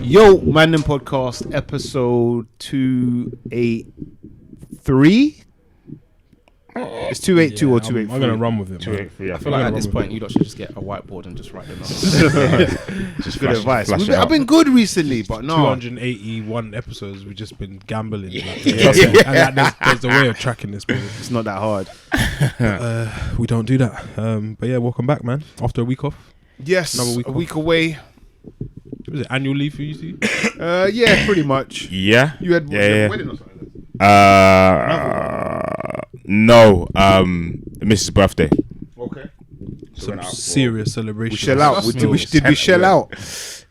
Yo, Mandem podcast episode 283. It's 282 or 283. I'm gonna run with it. 283. I feel like at this point you lot should just get a whiteboard and just write them down. Just good advice. I've been good recently, but no. 281 episodes. We've just been gambling. Trust me. And there's a way of tracking this. It's not that hard. We don't do that. But yeah, welcome back, man. After a week off. Yes, a week away. Was it annual leave for you, Steve? Yeah, pretty much. Yeah. You had Yeah. wedding or something? No. The missus' birthday. Okay. Some serious celebration. We shell out. Did we shell out?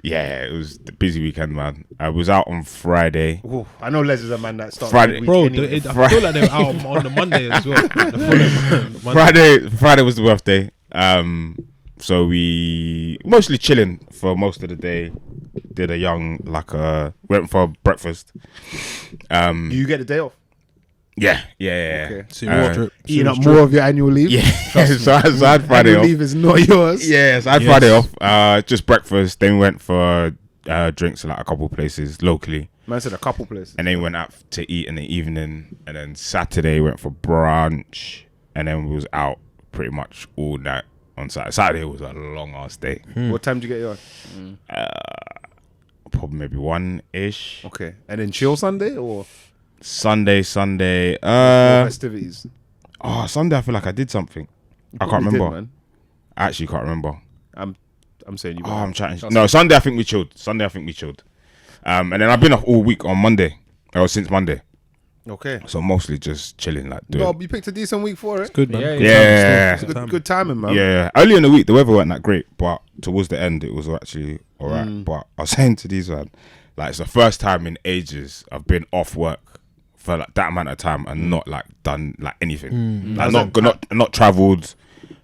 Yeah, it was the busy weekend, man. I was out on Friday. Ooh, I know Les is a man that starts Friday. Bro, anyway. I feel like they were out on the Monday as well. The Monday. Friday was the birthday. So we mostly chilling for most of the day. Did went for breakfast. You get the day off? Yeah. Okay. Eating up more of your annual leave? Yeah. so I had Friday annual off. leave is not yours. Yeah, so I had Friday off. Just breakfast. Then we went for drinks at like a couple places locally. Man said a couple places. And then went out to eat in the evening. And then Saturday went for brunch. And then we was out pretty much all night on Saturday. Saturday was a long ass day. What time did you get yours? Probably maybe 1-ish. Okay. And then chill Sunday or Sunday. festivities? Sunday I feel like I did something. I can't remember. Did, man. I actually can't remember. I'm saying you. I'm chatting. No, Sunday I think we chilled. And then I've been off all week on Monday. Since Monday. Okay. So mostly just chilling, like doing. No, you picked a decent week for it. It's good, man. Yeah. It's good timing, man. Yeah. Early in the week the weather wasn't that great, but towards the end it was actually alright. But I was saying to these man, like it's the first time in ages I've been off work for like that amount of time and not like done like anything. Like not travelled,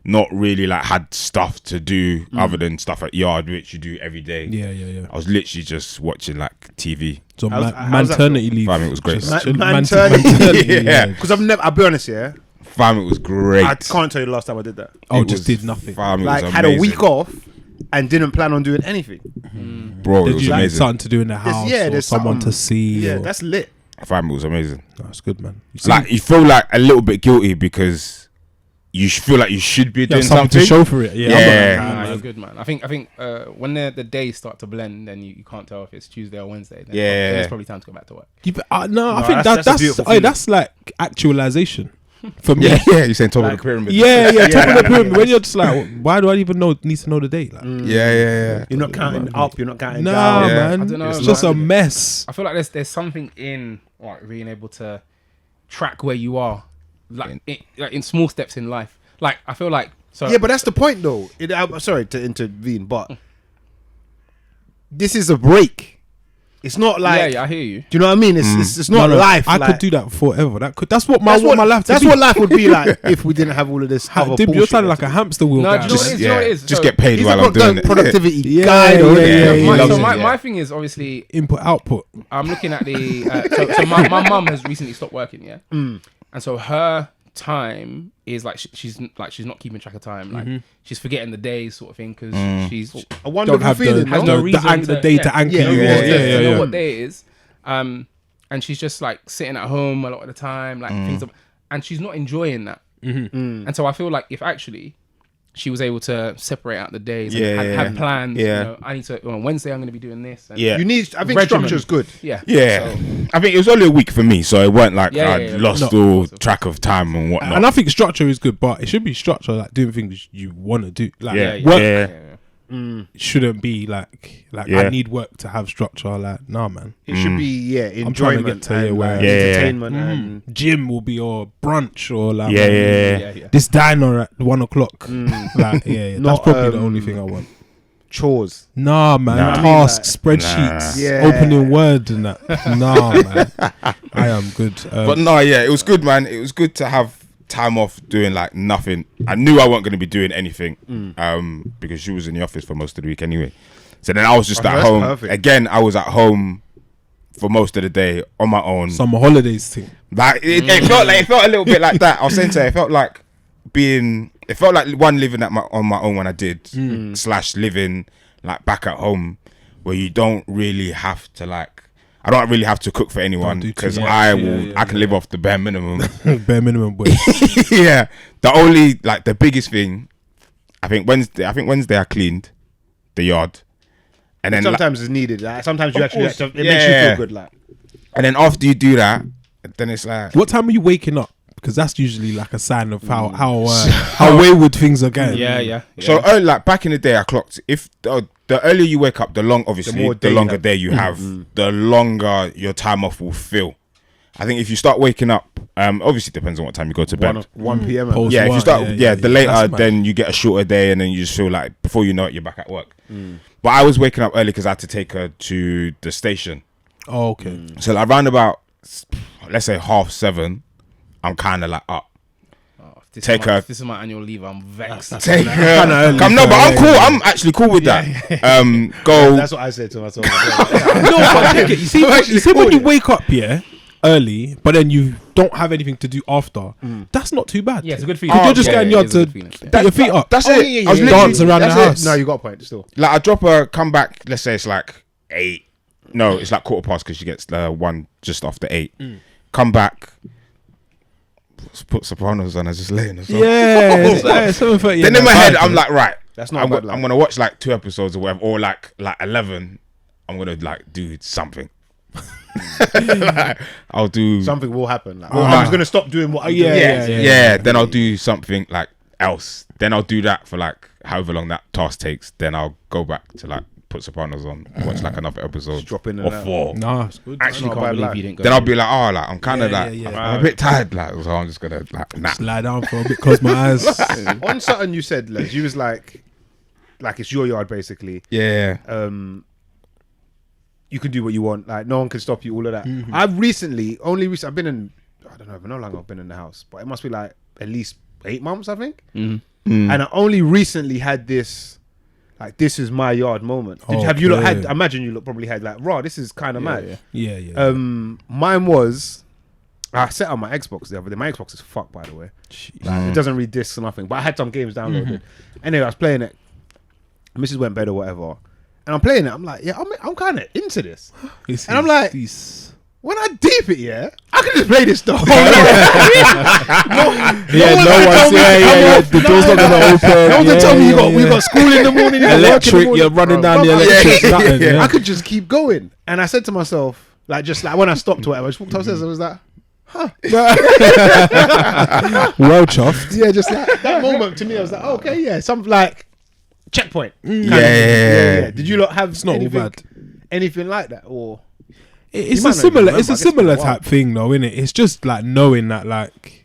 not really like had stuff to do other than stuff at yard which you do every day. Yeah. I was literally just watching like TV. So maternity leave. Fam, it was great. Maternity. Yeah. Because I'll be honest, yeah. Fam, it was great. I can't tell you the last time I did that. Did nothing. Fam, Like it was had a amazing. week off and didn't plan on doing anything. Bro, it Did was you like amazing. something to do in the house or someone to see? Yeah, or... that's lit. Fam, it was amazing. That's good, man. You feel like a little bit guilty because you feel like you should be doing something to show for it. Yeah. You're good, man. I think when the days start to blend, then you can't tell if it's Tuesday or Wednesday. Then then it's probably time to go back to work. I think that's like actualization for me. Yeah, you're saying top of the pyramid. Yeah, top of the pyramid. When you're just like, why do I even need to know the date? Like, Yeah. You're not counting up. You're not counting no, down. man. I don't know, it's man. just a mess. I feel like there's something in like being able to track where you are, like in small steps in life. Like I feel like Yeah, but that's the point, though. I'm sorry to intervene, but this is a break. It's not like I hear you. Do you know what I mean? It's not life. I could do that forever. That's what my life. That's what life would be like if we didn't have all of this. Other You're bullshit. sounding like a hamster wheel. No, guy. do you know what it is? Just So get paid He's while a I'm doing it. productivity guy. Yeah. So loves it, my thing is obviously Input output. I'm looking at the so my mum has recently stopped working, yeah, and so her time is like she's not keeping track of time, like she's forgetting the days sort of thing because she's a wonderful feeling. has no reason the day to anchor Yeah, you. yeah. to know what day it is, and she's just like sitting at home a lot of the time, like things, and she's not enjoying that, and so I feel like if actually she was able to separate out the days and have plans. Yeah. You know, I need to on Wednesday I'm going to be doing this. And Yeah. You need. I think Regimen. structure's good. Yeah. Yeah. So, I think it was only a week for me, so it weren't like I lost No. all track of time and whatnot. And I think structure is good, but it should be structure like doing things you want to do. Like Yeah. shouldn't be like I need work to have structure. Like man, It should be I'm trying to get enjoyment to and where entertainment and gym will be or brunch or like Yeah. this diner at 1 o'clock. Like that's Not, probably the only thing I want. chores. Nah, man. Nah. Tasks, Nah. spreadsheets, Yeah. opening Word and that. Nah, man. I am good. But no, it was good, man. It was good to have time off doing like nothing. I knew I wasn't going to be doing anything because she was in the office for most of the week anyway. So then I was just at home. Perfect. Again, I was at home for most of the day on my own. Summer holidays thing. Like it felt a little bit like that. I was saying to her, it felt like one living on my own when I did / living like back at home where you don't really have to like. I don't really have to cook for anyone do too because much. I can live off the bare minimum. Bare minimum, boy. Yeah, the only like the biggest thing, I think Wednesday I cleaned the yard, and then sometimes it's needed. Like, sometimes you actually course. it makes you feel good. Like and then after you do that, then it's like What time are you waking up? Because that's usually like a sign of how wayward things are going. Yeah. so like back in the day I clocked if the earlier you wake up, the longer day you have, the longer your time off will feel. I think if you start waking up, obviously it depends on what time you go to bed. 1 p.m. Post Yeah, if you work, start, the later, that's mad. then you get a shorter day, and then you just feel like before you know it, you're back at work. But I was waking up early because I had to take her to the station. Oh, okay. So like around about, let's say 7:30, I'm kind of like up. Take her. This is my annual leave. I'm vexed. Take her. Kinda early, Come, no, but I'm yeah, cool. yeah. I'm actually cool with that. Go. That's what I said to myself. No, but check it. You see when you wake up, early, but then you don't have anything to do after. That's not too bad. Yeah, it's a good feeling. You're just going yard to put your feet up. That's Oh, it. yeah, I was yeah, literally- dance around the that's it. house. No, you got a point still. Like I drop her, come back. Let's say it's like 8. No, it's like 15:15 because she gets one just after 8. Come back. Put Sopranos on. I just lay in the sofa. Yeah, 7:30. Then in my head, I'm like, right. That's not bad, like. I'm gonna watch like 2 episodes or whatever, or like 11. I'm gonna like do something. Like, I'll do Something will happen. Like, I'm just gonna stop doing what I'm doing. yeah. Then I'll do something like else. Then I'll do that for like however long that task takes. Then I'll go back to like put Sopranos on, watch like another episode Just drop in or and out. 4. Nah, it's good. Actually, I not can't bad. believe Like, you didn't go. Then I'll be like, oh, like I'm kind of Yeah, like yeah, yeah. I'm a bit tired, like so I'm just gonna like nah. Just lie down for a bit, close my eyes. on something you said, Les, you was like it's your yard basically. Yeah. You can do what you want. Like no one can stop you. All of that. I've recently, I've been in. I don't know how long I've been in the house, but it must be like at least 8 months, I think. And I only recently had this, like this is my yard moment. Have you lot had? I imagine you lot probably had like, raw. This is kind of mad. Yeah. Mine was. I set up my Xbox the other day. My Xbox is fucked, by the way. Like, it doesn't read discs or nothing. But I had some games downloaded. Anyway, I was playing it. Mrs. went bed or whatever, and I'm playing it. I'm like, yeah, I'm kind of into this. And I'm like, when I deep it, I can just play this stuff. The door's not gonna open. No one tell me you got school in the morning, you got work in the Electric. morning. You're running down the Bro, electric. nothing, I could just keep going. And I said to myself, like, just like when I stopped or whatever, I just walked upstairs. I was like, well chuffed. yeah, just like that moment to me, I was like, oh, okay, yeah, something like checkpoint. Yeah. Did you lot have It's not all anything, bad. anything like that, or It's might a not even similar. remember, It's I a guess it's similar been a while. type thing, though, isn't it? It's just like knowing that, like,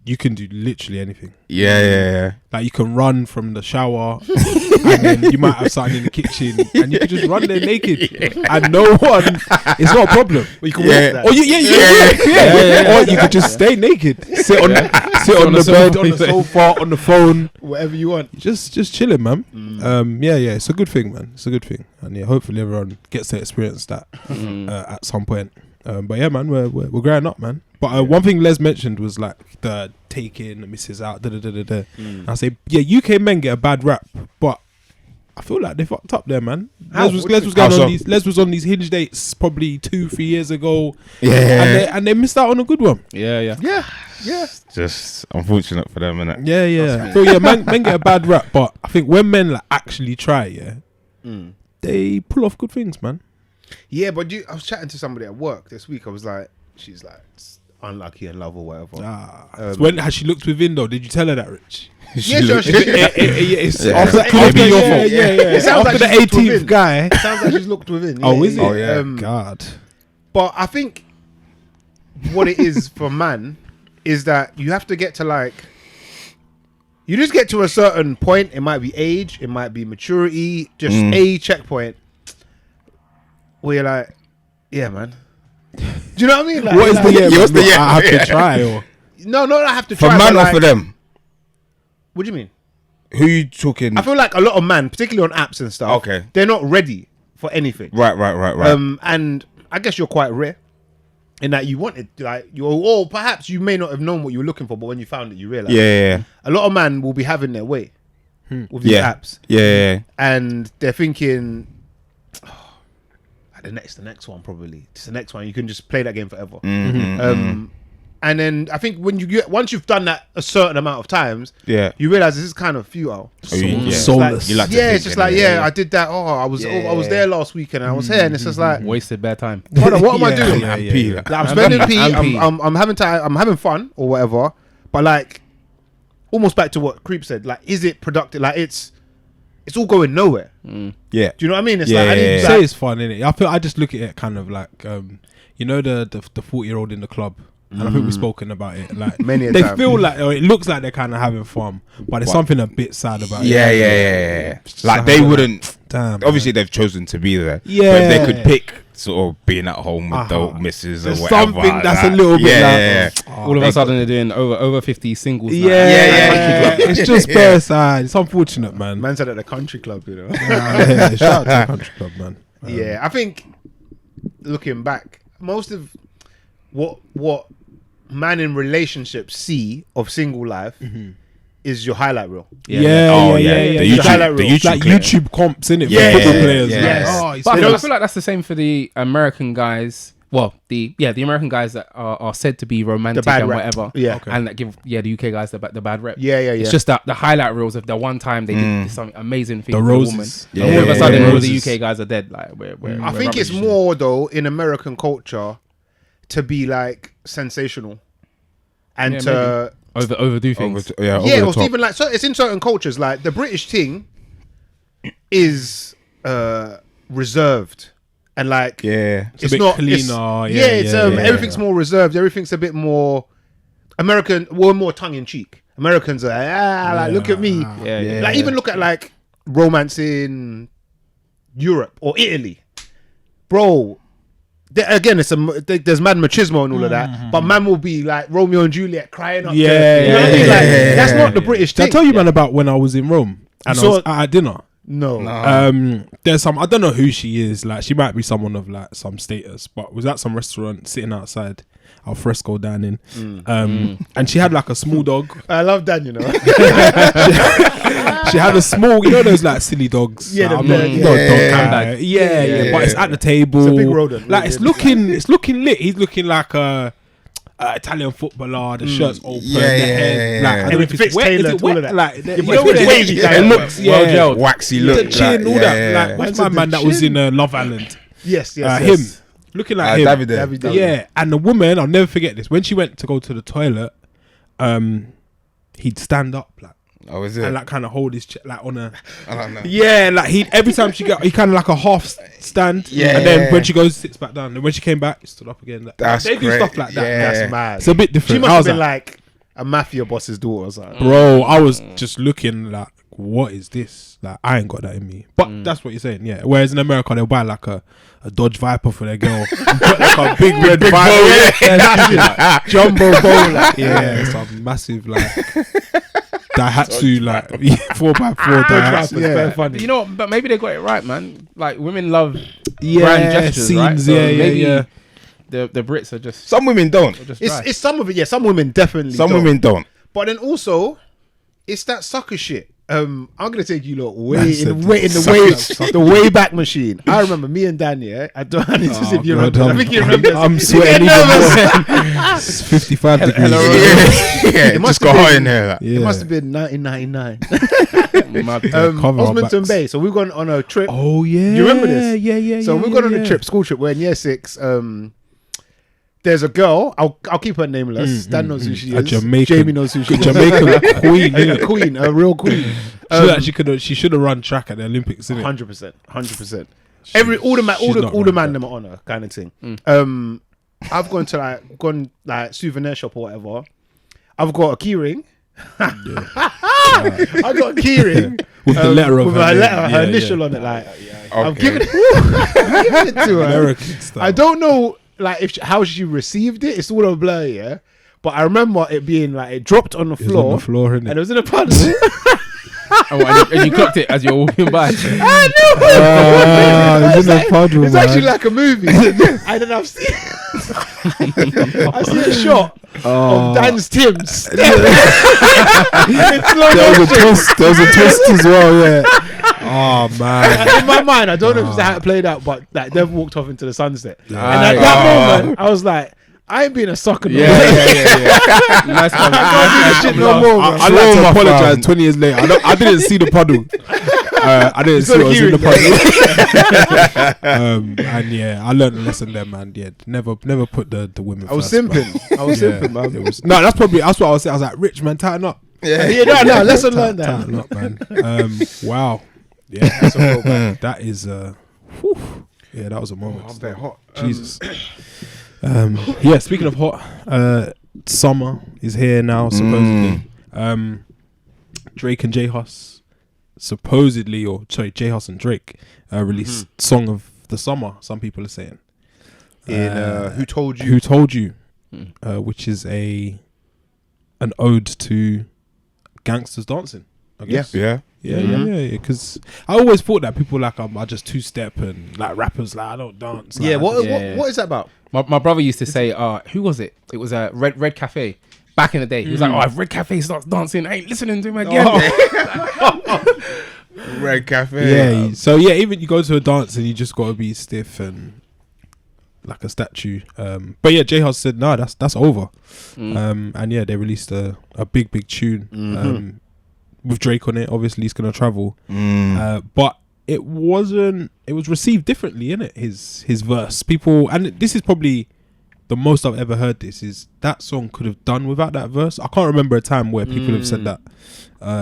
you can do literally anything. Yeah. Like you can run from the shower, and then you might have something in the kitchen, and you can just run there naked, and no one. It's not a problem. you can Yeah. walk that? Or yeah. Or you could just stay naked, sit on the bed, on the sofa, on the phone, Whatever you want. just chilling, man. Yeah, it's a good thing, man. It's a good thing, and yeah, hopefully everyone gets to experience that at some point. But yeah, man, we're growing up, man. But one thing Les mentioned was like the taking the misses out, And I say, yeah, UK men get a bad rap, but I feel like they fucked up there, man. How? Les was What do you going think? How on so? these. Les was on these hinge dates probably 2-3 years ago. Yeah. and they missed out on a good one. Yeah. Just unfortunate for them, innit? Yeah. I feel men get a bad rap, but I think when men like actually try, they pull off good things, man. Yeah, but I was chatting to somebody at work this week. I was like, she's like unlucky in love or whatever. So when has she looked within though? Did you tell her that, Rich? Yeah, sure. It's Yeah. after your fault. It sounds like after the she's looked 18th within. guy. It sounds like she's looked within. Oh, is it? Oh, yeah. God. But I think what it is for man is that you have to get to like, you just get to a certain point. It might be age, it might be maturity, just a checkpoint where you're like, yeah, man. Do you know what I mean? Like, What is the like, what's the yeah? I have to try or No, I have to For try. man but or like, for them? What do you mean? Who you talking? I feel like a lot of men, particularly on apps and stuff, Okay. they're not ready for anything. Right. And I guess you're quite rare in that you wanted, like, or perhaps you may not have known what you were looking for, but when you found it, you realize. Yeah. A lot of men will be having their way with these Yeah. apps, Yeah. and they're thinking, the next one probably. It's the next one. You can just play that game forever. Mm-hmm. And then I think when once you've done that a certain amount of times, you realize this is kind of futile. Soulless. It's just like I did that. I was there last weekend and I was here, and it's just like wasted bare time. Hold on, what am I doing? I'm spending P. I'm I'm having fun or whatever. But like, almost back to what Creep said. Like, is it productive? Like, it's all going nowhere. Yeah. Do you know what I mean? It's I like, say it's fun, innit? I just look at it kind of like, you know, the 40-year-old in the club. And I think we've spoken about it. Like they feel like, or it looks like they're kind of having fun, but there's something a bit sad about it. Yeah. Like they wouldn't. Damn. Obviously, they've chosen to be there. Yeah. But if they could pick sort of being at home with the missus or whatever. Something that's a little bit like, all of a sudden they're doing over 50 singles. Yeah. It's just bare sad. It's unfortunate, man. Man said at the country club, you know. Shout out to the country club, man. Yeah, I think looking back, most of what man in relationships see of single life is your highlight reel. The YouTube like YouTube comps, innit? Yeah, for football yeah, players. yeah. Like, But I feel like that's the same for the American guys. Well, the American guys that are said to be romantic and rep. whatever. Yeah. Okay. And that give the UK guys the bad rep. Yeah. It's just that the highlight reels of the one time they did some amazing thing The for roses. a woman. Yeah. All of a sudden all Roses. the UK guys are dead. Like we're I think it's rubbish. more though in American culture to be like sensational and Yeah, to overdo things. or even like, so it's in certain cultures. Like the British thing is reserved and like it's a bit not cleaner. Everything's more reserved. Everything's a bit more American. We're more tongue in cheek. Americans are like look at me. Like even look at like romance in Europe or Italy, bro. Again, there's mad machismo and all of that, but man will be like Romeo and Juliet crying up. You know what I mean? Like, that's not the British thing. Did I tell you, man, about when I was in Rome and I was at dinner? No. There's some, I don't know who she is. Like, she might be someone of like some status, but was at some restaurant sitting outside al fresco dining, and she had like a small dog. I love Dan, you know. She had a small, you know, those like silly dogs. Yeah, like, not a dog handbag. Yeah, but it's at the table. It's a big rodent. Like it's looking lit. He's looking like a Italian footballer. The shirt's open. The hair, like, I don't know if it's wet. Is it wet? Like, you know, wavy. It looks well gelled, waxy look. The chin, all that. Like, what's my man that was in Love Island? Yes. Him. Looking like him. David. Yeah, and the woman, I'll never forget this. When she went to go to the toilet, he'd stand up like. Oh, is it? And like kind of hold his like on a. I don't know. Yeah, like every time she got, he kind of like a half stand. Yeah. And then when she goes, sits back down. And when she came back, he stood up again. Like, That's they do great. stuff like that. Yeah. That's mad. It's a bit different. She must have been like a mafia boss's daughter or something. Bro, I was just looking like, what is this? Like, I ain't got that in me. But that's what you're saying, yeah. Whereas in America, they'll buy like a Dodge Viper for their girl. And put like a big red Viper. Like, jumbo bowl. Like, some massive like Daihatsu, like 4x4 Daihatsu. Very funny. You know, but maybe they got it right, man. Like women love Yeah, grand gestures, scenes, right? So maybe yeah. The Brits are just Some women don't. just dry. It's some of it. Yeah, some women definitely. Some don't. women don't. But then also, it's that sucker shit. I'm gonna take you lot Man way said in the way back machine. I remember me and Dan. Yeah, I don't know if you remember. I think you remember. I'm sweating even more. It's 55 degrees. It must Just got have hot been- in there. Like. It must have been 1999. Cover our Osmonton backs. Bay. So we've gone on a trip. Oh yeah. You remember this? Yeah. So we've gone on a trip, school trip. We're in year 6. There's a girl. I'll keep her nameless. Dan knows who she A is. Jamaican. Jamie knows who she is. Jamaican queen. A queen, a real queen. She should have run track at the Olympics, innit? 100%. All the man them are on her kind of thing. I've gone to souvenir shop or whatever. I've got a key ring. I got a key ring with the letter of with her her name. letter, her Yeah, initial yeah. on it. Like Okay. I've given it to her. American style. I don't know like how she received it. It's all a blur, yeah. But I remember it being like it dropped on the It was floor, on the floor, innit? and it was in a puddle. and you clocked it as you're walking by. I know. in the puddle, It's man. actually like a movie. And then I've seen I see a shot of Dan's Tim's. There was a twist as well, yeah. Oh man. And in my mind, I don't know if it's how it played out, but like Dev walked off into the sunset. And at that moment, I was like, I ain't being a sucker. Yeah. Nice one. I can't do this shit no more. I'd bro. like to apologize 20 years later. I didn't see the puddle. I didn't see what was in the puddle. And yeah, I learned a lesson there, man. Yeah, never put the women I was first, man. simping. I was simping, man. It was, no, that's what I was saying. I was like, Rich, man, tighten up. Yeah, no, lesson learned that. Tighten up, man. Wow. Yeah, that's a whole, man. That is, whew. Yeah, that was a moment. I'm very hot. Jesus. Yeah, speaking of hot, summer is here now, supposedly. Drake and J-Hus supposedly, or sorry, J-Hus and Drake released Song of the Summer, some people are saying. In Who Told You? Who Told You, which is an ode to gangsters dancing, I guess. Yeah. Yeah. Because I always thought that people like are just two-step and like rappers like I don't dance. Like, Yeah, what is that about? My brother used to say, who was it? It was a Red Cafe. Back in the day, he was like, "Oh, if Red Cafe starts dancing, I ain't listening to him again." Red Cafe. Yeah. So yeah, even you go to a dance and you just gotta be stiff and like a statue. But yeah, J-Hus said, "No, that's over." And yeah, they released a big tune with Drake on it. Obviously, he's gonna travel, but it wasn't. It was received differently, innit? His verse, people, and this is probably the most I've ever heard. This is that song could have done without that verse. I can't remember a time where people have said that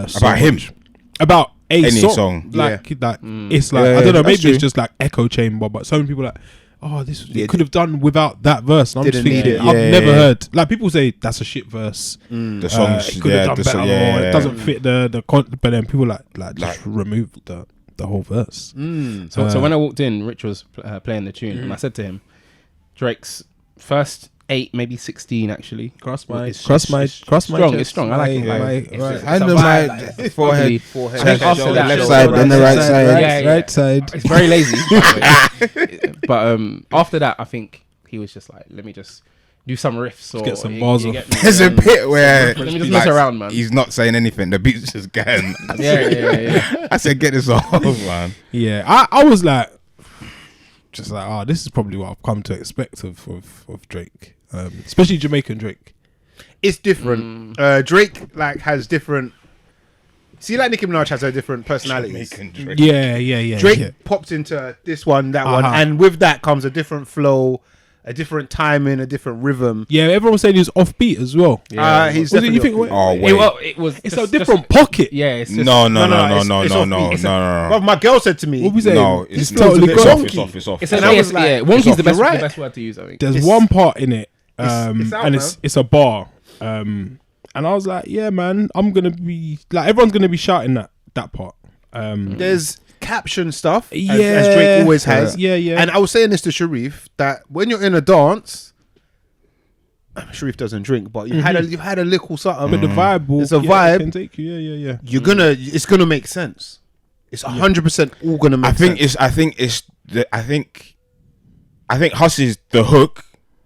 so About him? much. About Any song. song. Like it's like I don't know. Maybe it's just like echo chamber, but so many people are like, oh, this it could have done without that verse. And I'm just Didn't thinking, need it. I've never heard. Like people say that's a shit verse. The song, It could have done better. Or it doesn't fit the content. But then people just remove the whole verse. So when I walked in, Rich was playing the tune, and I said to him, Drake's first 8, maybe 16 actually. Cross my It's chest. It's strong. I like it. Under my forehead. I think after that, left side, then the right side. Right side. It's very lazy. by the way. But after that, I think he was just like, let me just do some riffs or get some bars off. get me, There's a bit where let me just mess around, man. he's not saying anything. The beat's just going. Yeah. I said, get this off, man. Yeah, I was like, just like, oh, this is probably what I've come to expect of Drake, especially Jamaican Drake. It's different. Drake like has different. See, like Nicki Minaj has her different personalities. Drake. Yeah. Drake popped into this one, that one, and with that comes a different flow, a different timing, a different rhythm. Yeah, everyone was saying he was offbeat as well. He's Was it, you definitely think? offbeat. It was. It's just, a different pocket. Yeah. It's just, No. it's offbeat. But my girl said to me, What we saying? No, It's it's totally it's gone. off. It's off. It's And a, I yes, was like, yeah. Wonky's the best, right. the best word to use. I think. There's It's- one part in it, it's out, and man. it's a bar, and I was like, yeah, man, I'm gonna be like everyone's gonna be shouting that part. There's caption stuff, as Yeah. Drake always has. Yeah. And I was saying this to Sharif, that when you're in a dance, Sharif doesn't drink, but you've had a little something. But the vibe, will, It's a it vibe. can take you. Yeah. It's gonna make sense. It's 100% all gonna make sense. I think Huss is the hook.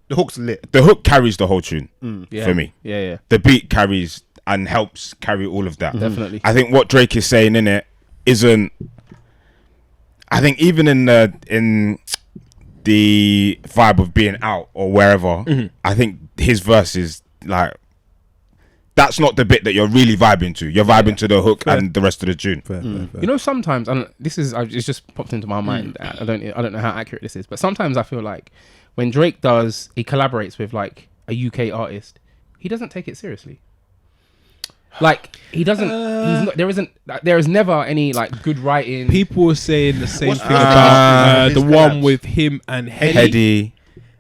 The hook's lit. The hook carries the whole tune Yeah. for me. Yeah. The beat carries and helps carry all of that. Definitely. I think what Drake is saying in it isn't. I think even in the vibe of being out or wherever, I think his verse is like, that's not the bit that you're really vibing to. You're vibing to the hook and the rest of the tune. Fair. You know, sometimes, and this is, it's just popped into my mind. I don't know how accurate this is, but sometimes I feel like when Drake he collaborates with like a UK artist, he doesn't take it seriously. Like he doesn't. He's not. There is never any like good writing. People were saying the same What's thing the about his the collabs? one with him and Heady.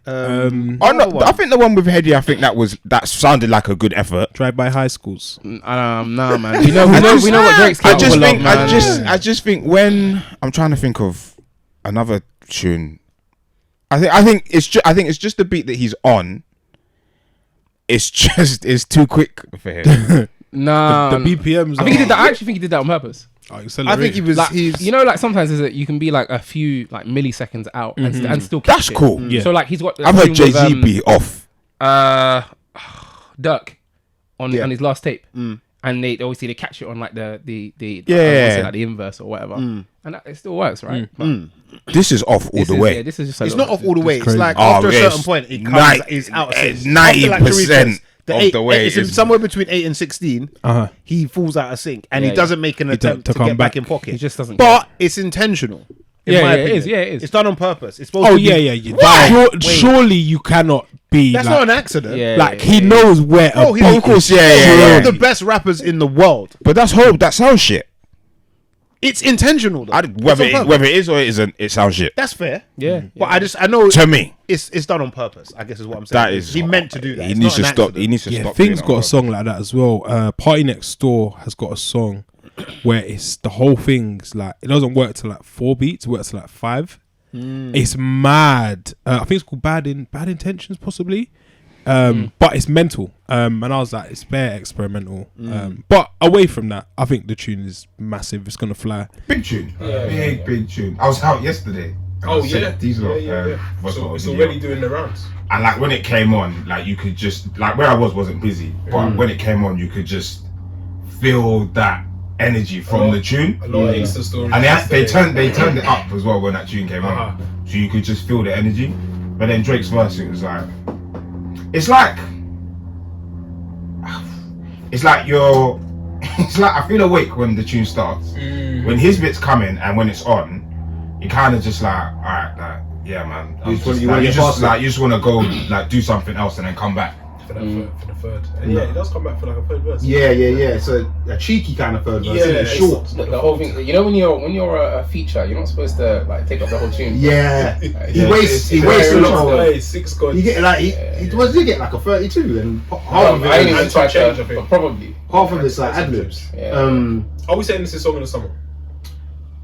Oh no! I think the one with Hedy, I think that sounded like a good effort. Drive by high schools. Nah, man. We know what Drake's I just capable think, of, man. I just think when I'm trying to think of another tune, I think it's just the beat that he's on. It's too quick for him. Nah, The BPMs. I think he did that. I actually think he did that on purpose. I think he was. Like, he's you know, like sometimes you can be like a few like milliseconds out and still catch That's it. cool. Yeah. So like he's got. I've heard Jay-Z be off. Dirk on his last tape, and they obviously they catch it on like the Yeah. I wanna say, like the inverse or whatever, and it still works, right? But This is off all the way. Yeah, this is just. it's not off all the way. It's crazy. like Oh, after a yes. certain point, it comes. It's out of sync. 90% of the way It's is- somewhere between 8 and 16. He falls out of sync, and he doesn't make an attempt to come get back back. in pocket. He just doesn't. But it's intentional. In Yeah, my yeah, it opinion. is, yeah, it is. It's done on purpose. It's supposed Oh to be. yeah. Surely you cannot be. That's like, not an accident. Yeah. Like he knows where. Oh, a he's beat of course, is. He's one of yeah. the best rappers in the world. But that's hope. That sounds shit. It's intentional, though. Whether It's on purpose. whether it is or it isn't, it sounds shit. That's fair. Yeah. But I know To me, it's done on purpose. I guess is what I'm saying. that is. he meant to do that. He It's needs not to an stop. accident. He needs to Yeah, stop. Thing's doing got a that. song like that as well. Party Next Door has got a song where it's the whole thing's like it doesn't work to like 4 beats, it works to like 5. It's mad. I think it's called Bad Intentions, possibly. But it's mental. And I was like, it's bare experimental. But away from that, I think the tune is massive. It's gonna fly. Big tune. Big tune. I was out yesterday. and I said, These lot, So it's already doing the rounds. And like when it came on, like you could just like where I wasn't busy, but when it came on, you could just feel that energy from the tune. A lot of Insta stories. And they turned it up as well when that tune came on, so you could just feel the energy. But then Drake's verse, it was like, it's like you're, it's like I feel awake when the tune starts. When his bits come in and when it's on, you kind of just like, all right, like yeah, man. You just want to go like do something else and then come back. For the third. And yeah, it does come back for like a third verse. Yeah. It's a cheeky kind of third verse. Yeah, It's short. The whole thing, you know, when you're a feature, you're not supposed to like take up the whole tune. Yeah, he wastes a Very lot of. Hey, 6 gods. You get like he get like a 32, and I ain't even and tried change, to, I think. but probably. half of it's like ad libs. Yeah. Are we saying this is Song of the Summer?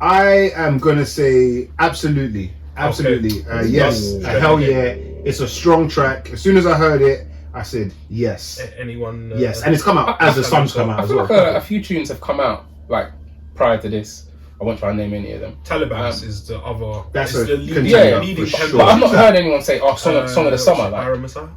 I am gonna say absolutely. Okay. Yes, That's hell straight. yeah! It's a strong track. As soon as I heard it, I said yes, Anyone? yes, and it's come out as the sun's come out I as feel well. like a few tunes have come out like prior to this. I won't try and name any of them. Taliban's is the other. That's it's a the leading, contender, leading for candidate. sure. But I've not heard anyone say, "Oh, song of the summer." Like, Iron Messiah.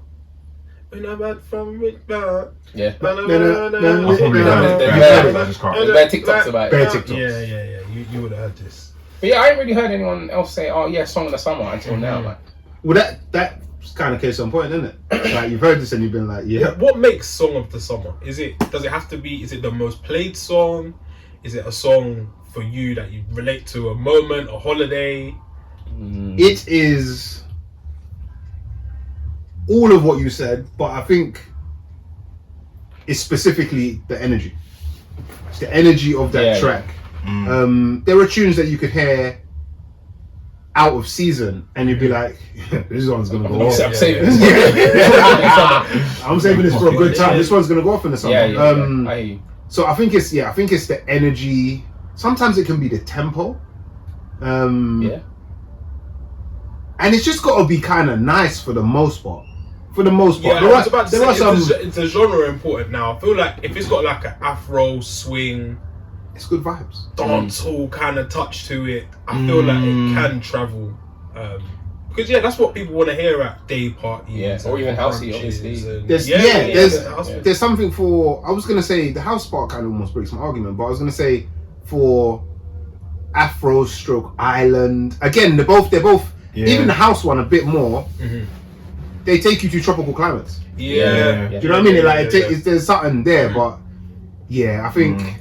When I'm back from it, yeah. I probably heard it, Yeah. but I just can't. There's bare TikToks about Bare it. TikToks. Yeah. You would have heard this. But yeah, I ain't really heard anyone else say, "Oh yeah, song of the summer" until now. Like, Well, that's kind of case on point, isn't it? Like you've heard this and you've been like, yeah. What makes Song of the Summer? Does it have to be? Is it the most played song? Is it a song for you that you relate to a moment, a holiday? It is all of what you said, but I think it's specifically the energy. It's the energy of that Yeah, track. There are tunes that you could hear out of season and you'd be like, this one's gonna go off. I'm saving yeah. this. I'm saving this for a good time. This one's gonna go off in the summer. Yeah. I hear you. So I think it's the energy. Sometimes it can be the tempo. Yeah. And it's just got to be kind of nice for the most part. For the most part, Yeah, there I was about to are say, some. is the genre important now? I feel like if it's got like an Afro swing, It's good vibes. dancehall kind of touch to it, I feel like it can travel. Because that's what people want to hear at day parties. Yeah, or even housey, brunches obviously. and- There's house- something for. I was gonna say the house part kind of almost breaks my argument, but I was gonna say for Afro stroke Island again. They're both. Even the house one a bit more. They take you to tropical climates. Yeah. Do you know what I mean? Like there's something there, but yeah, I think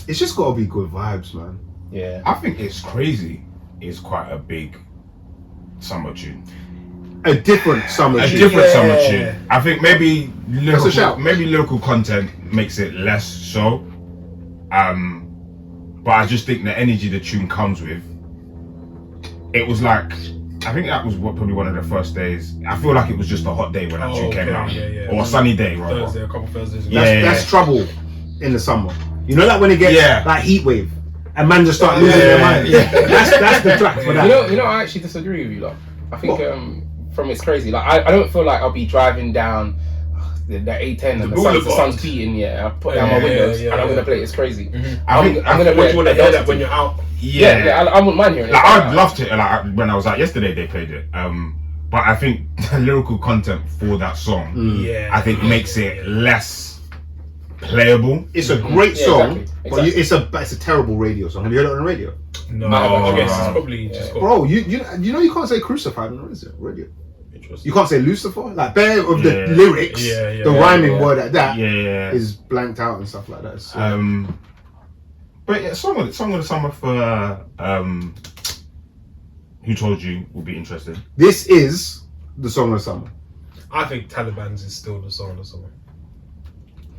it's just got to be good vibes, man. Yeah. I think It's Crazy is quite a big summer tune. A different summer. A tune. different summer tune. I think maybe a shout. lyrical content makes it less so. But I just think the energy the tune comes with. It was like, I think that was probably one of the first days. I feel like it was just a hot day when that tune came out, or a sunny day, rather. Thursday, a couple Thursdays ago. That's trouble in the summer. You know, like when it gets like heat wave, and man just start losing their mind. That's the track for that. You know, I actually disagree with you, lot. I think from It's Crazy. Like, I don't feel like I'll be driving down A10 and the boulevard. sun's beating. I put down my windows and I'm gonna play it. It's crazy. I think I'm gonna play. You want to hear that when you're out? Yeah, I wouldn't mind hearing it. Like I'd love to. Like when I was out yesterday, they played it. But I think the lyrical content for that song, I think makes it less playable. It's a great song, exactly. but it's a terrible radio song. Have you heard it on the radio? No, I guess it's probably just got. Bro, you know you can't say crucified on the radio. You can't say Lucifer. Like bare of the lyrics, the rhyming word at that is blanked out and stuff like that. So. But yeah, song of the summer for Who Told You will be interesting. This is the song of the summer. I think Taliban's is still the song of the summer.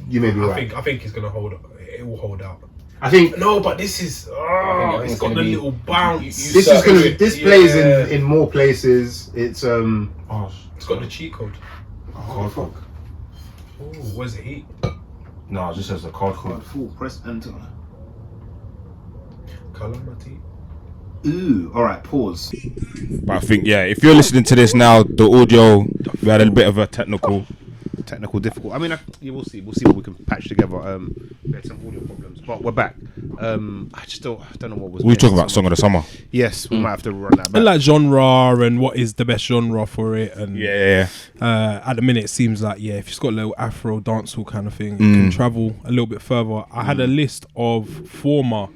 You may be right. I think it's gonna hold. It will hold out. I think no, but this is. It's got the little bounce. This plays in more places. It's It's got the cheat code. Oh fuck. Oh, where's the heat? No, it just says the card code. Full press enter. Calamity. Ooh, all right. Pause. But I think if you're listening to this now, the audio we had a bit of a technical difficult. I mean, you will see. We'll see what we can patch together. We had some audio problems, but we're back. I don't know what was. We were talking about song of the summer. Yes, we might have to run that back. And like genre and what is the best genre for it, and at the minute it seems like if you've got a little Afro dancehall kind of thing, it can travel a little bit further. I had a list of former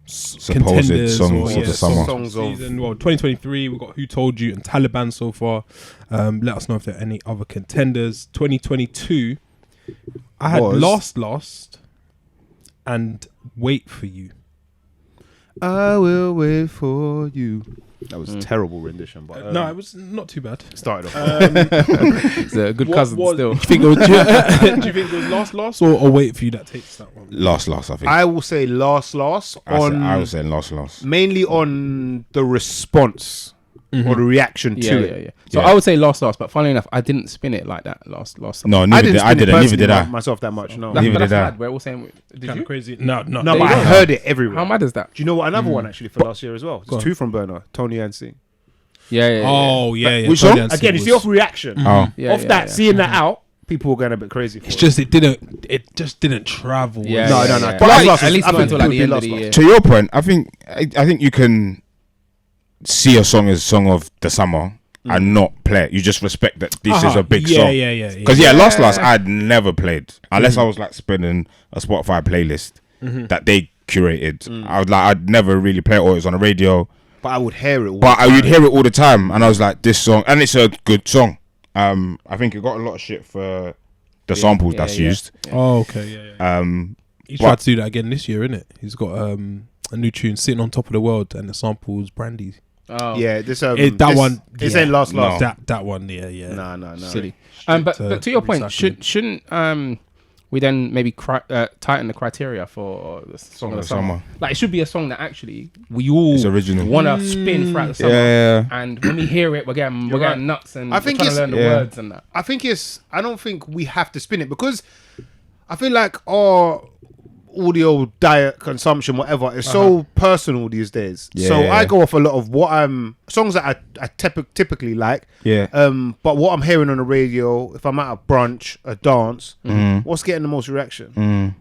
supposed songs of the summer. Songs of season. Well, 2023 we've got Who Told You and Taliban so far. Let us know if there are any other contenders. 2022 I had Lost and Wait For You. I will wait for you. That was a terrible rendition, but no, it was not too bad. Started off. It's a good cousin still. Do you think it was Last or Wait For You that takes that one? Last, I think. I will say last. I was saying last. Mainly on the response or the reaction to it. Yeah. So I would say last, but funnily enough, I didn't spin it like that last. No, neither did I. Myself that much. No, neither did I. Mad. We're all saying, did you? Crazy? No. No, but I heard it everywhere. How mad is that? Do you know what? Another one actually for last year as well. There's two from Burner, Tony and Singh. Yeah. Oh yeah. Which song? Again, it's the off reaction. Off that, seeing that out, people were going a bit crazy. It's just it didn't travel. No. But At least not until like the end of the year. To your point, I think you can see a song as song of the summer and not play it. You just respect that this is a big song. Yeah. Because last I'd never played unless I was like spinning a Spotify playlist that they curated. I'd never really play it, or it was on the radio. But I would hear it. You'd hear it all the time, and I was like, this song, and it's a good song. I think it got a lot of shit for the samples that's used. Oh, okay, yeah. He tried to do that again this year, innit? He's got a new tune, Sitting on Top of the World, and the samples Brandy. Oh yeah, this one. It's ain't last. That one, yeah. No. Silly. But to your point, shouldn't we then maybe tighten the criteria for the song of the summer? Like it should be a song that actually we all want to spin throughout the summer. Yeah. And when we hear it, we're getting nuts and we're trying to learn the words and that. I don't think we have to spin it because I feel like our audio diet consumption, whatever, is so personal these days. I go off a lot of what songs that I typically like. But what I'm hearing on the radio, if I'm at a brunch, a dance, what's getting the most reaction?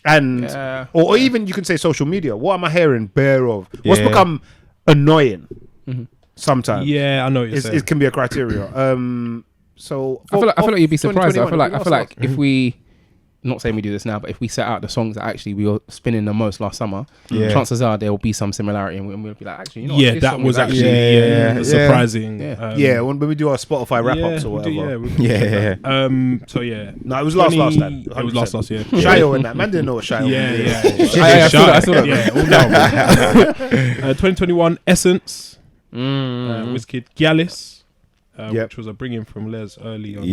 And or even you can say social media. What am I hearing bare of? What's become annoying sometimes? Yeah, I know what you're saying. It can be a criteria. So I feel like you'd be surprised. I feel like if we, not saying we do this now, but if we set out the songs that actually we were spinning the most last summer, chances are there will be some similarity, and we'll be like, actually, you know, what, that was actually surprising. When we do our Spotify wrap ups or whatever. So yeah, no, it was last time. It was last year. Shayo and that man didn't know what Shayo. I saw that. 2021 Essence, Wizkid, Gyalis, which was a bring-in from Les early on.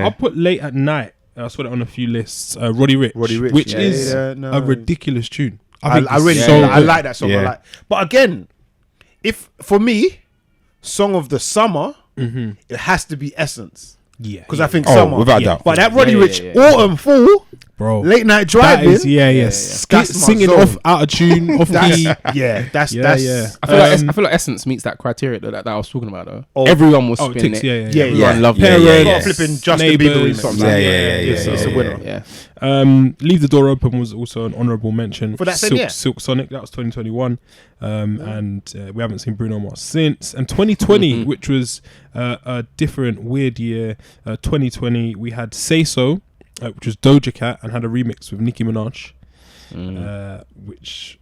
I'll put Late at Night. I saw that on a few lists. Roddy Ricch, which is a ridiculous tune. I like that song. But again, if for me, song of the summer, it has to be Essence. Yeah, because I think summer. Without doubt. But that Roddy Ricch Autumn Fall, bro. Late night That driving. is, That's my singing zone. off out of tune, off key. That's I feel like Essence meets that criteria that I was talking about though. Oh. Everyone was Oh, spinning ticks, it. yeah. Everyone loved Yeah, it. yeah, Got yeah. flipping Justin Neighbours, Bieber remix. Yeah. It's a winner. Yeah. Leave the Door Open was also an honourable mention For that same year? Silk Sonic, that was 2021, and we haven't seen Bruno Mars since. And 2020, which was a different weird year. 2020, we had Say So, which was Doja Cat, and had a remix with Nicki Minaj, which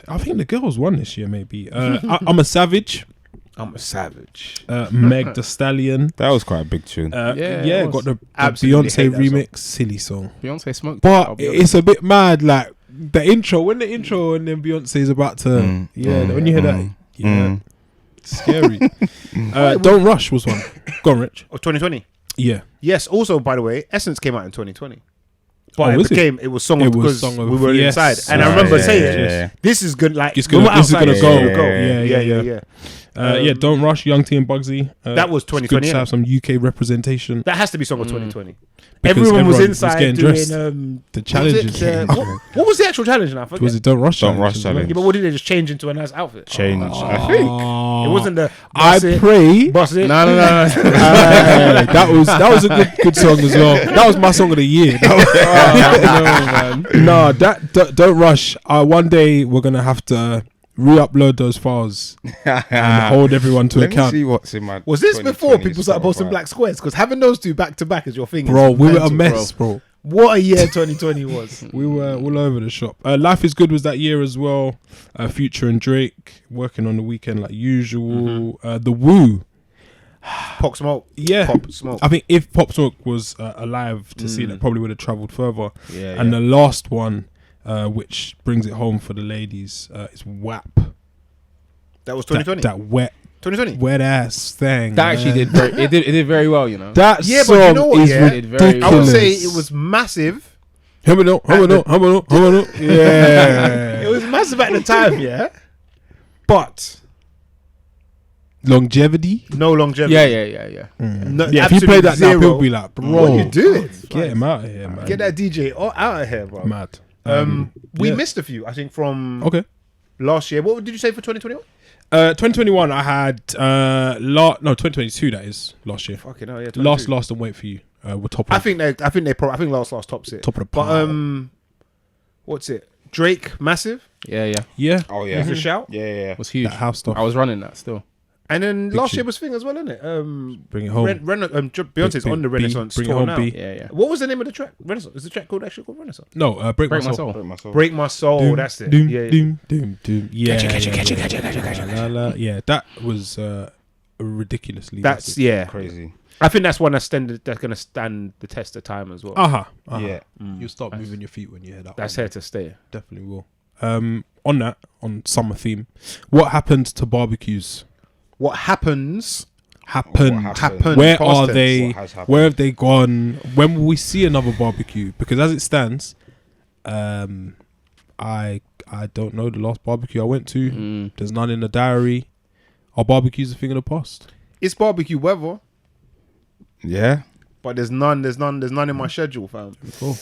I think the girls won this year. Maybe I'm a Savage. I'm a savage. Meg Thee Stallion. That was quite a big tune. Got it the Absolutely hate Beyonce that remix, silly song. Beyonce smoked. But I'll be honest. it's a bit mad, like the intro and then Beyonce's about to, when you hear that, it's scary. Don't Rush was one. Go on, Rich. Or 2020. Yeah. Yes. Also, by the way, Essence came out in 2020. But was it? it was song It of was because Song of- we were yes. inside, and I Right, remember yeah, saying, yeah. "This is good." Like It's when gonna- we're this is outside, gonna it's go. Yeah. Don't Rush, Young T and Bugsy. That was it's good 2020, to have some UK representation. That has to be song of 2020. Because Everyone was everyone was inside getting doing dressed. The challenges. what was the actual challenge now? I forget. Was it Don't Rush? Don't Rush challenge as well? challenge. Yeah, but what did they just change into a nice outfit? Change. I think. It wasn't the I bust it, pray. bust it. No. That was a good song as well. That was my song of the year. No, Don't Rush. One day we're gonna have to re-upload those files and hold everyone to Let me account. see what's in my. Was this before 2020 people started posting Spotify. black squares? Because having those two back to back as your thing, Bro, is we were a mental, mess, bro. What a year 2020 was. We were all over the shop. Life is Good was that year as well. Future and Drake working on the weekend like usual. The Woo. Pop Smoke. Yeah. Pop Smoke. I think if Pop Smoke was alive to see that, probably would have travelled further. Yeah, And the last one, which brings it home for the ladies, is WAP. That was 2020. That wet 2020. wet ass thing. That actually man. it did very well, you know. That Yeah, song but you know what, is yeah? Did very well. ridiculous. I would say it was massive. Humano. Yeah. It was massive at the time, yeah. But Longevity. no longevity. Yeah. No, Yeah, if you absolute play that now, zero. people be like, bro, What are you doing? get him out of here, man. Get that DJ out of here, bro. Mad. We yeah. missed a few, I think, from Okay. last year. What did you say for 2021? 2021, I had 2022. That is last year. Fucking hell, yeah. Last 22. and Wait for You. We're top. I think last tops it. Top of the But pile. what's it? Drake, massive. Yeah. Yeah. Oh yeah. With a shout. Yeah. Was huge. That house stuff. I was running that still. And then Big last tune. year was thing as well, isn't it? Bring it home. Beyonce's Big on the B, Renaissance Bring It tour Home now. B. Yeah. What was the name of the track? Renaissance. Is the track actually called Renaissance? No, Break My Soul. Break My Soul. Doom, That's it. Doom, Yeah. doom, doom, doom. Yeah. Yeah, that was ridiculously. That's yeah. Crazy. I think that's one that's going to stand the test of time as well. Yeah. You stop moving your feet when you hear that. That's one. here to stay. Definitely will. On summer theme, what happened to barbecues? What happens? Happened. Happened. Where Past are tense. they? What has happened? Where have they gone? When will we see another barbecue? Because as it stands, I don't know the last barbecue I went to. There's none in the diary. Our barbecues a thing of the past. It's barbecue weather, Yeah. but there's none in my schedule, fam. Cool.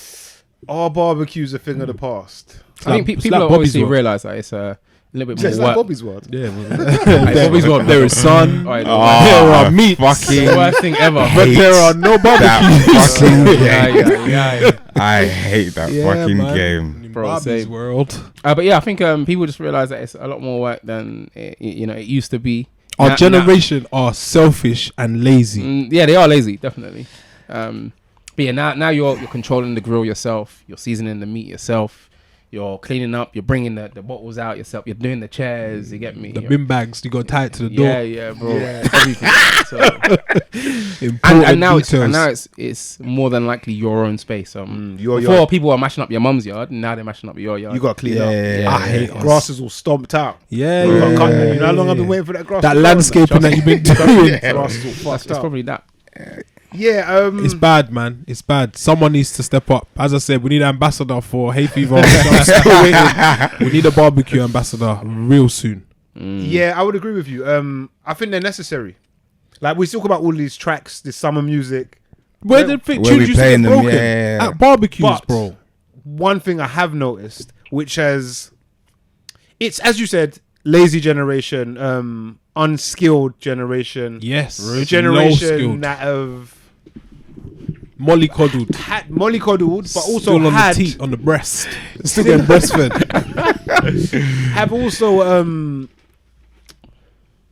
Our barbecue's a thing of the past. I think It's people like obviously Bobby's World. realise that it's a little bit It's more like work. Bobby's World. Yeah, Bobby's World. there is sun. Alright, there are meats. the worst thing ever. But there are no barbecues. Yeah. I hate that Yeah, fucking man. game. Bro, Bobby's same. World. But yeah, I think people just realise that it's a lot more work than it used to be. Our Now- generation are selfish and lazy. yeah, they are lazy, definitely. But yeah, now you're controlling the grill yourself. You're seasoning the meat yourself. You're cleaning up. You're bringing the bottles out yourself. You're doing the chairs. You get me? The bin bags, you got to tie it to the door. Yeah, bro. Everything. So, Important and now details. it's more than likely your own space. Your Before yard. people are mashing up your mum's yard, now they're mashing up your yard. You got to clean up. Yeah, I hate yeah. us. Grass is all stomped out. Yeah, You yeah, gotta cut that. yeah, You know how long yeah, I've been yeah. waiting for that grass. That to grow? landscaping that you've been doing. Grass is all It's fucked up. probably that. Yeah. It's bad, man. It's bad. Someone needs to step up. As I said, we need an ambassador for Hay Fever. I'm still waiting. We need a barbecue ambassador real soon. Yeah, I would agree with you. I think they're necessary. Like we talk about all these tracks, this summer music. Where the Where tunes we used to playing get them, broken? yeah. At barbecues, But- bro. one thing I have noticed, which has, it's as you said, lazy generation, unskilled generation, Yes, generation that have mollycoddled, but also still on had the teat, on the breast, still getting breastfed. have also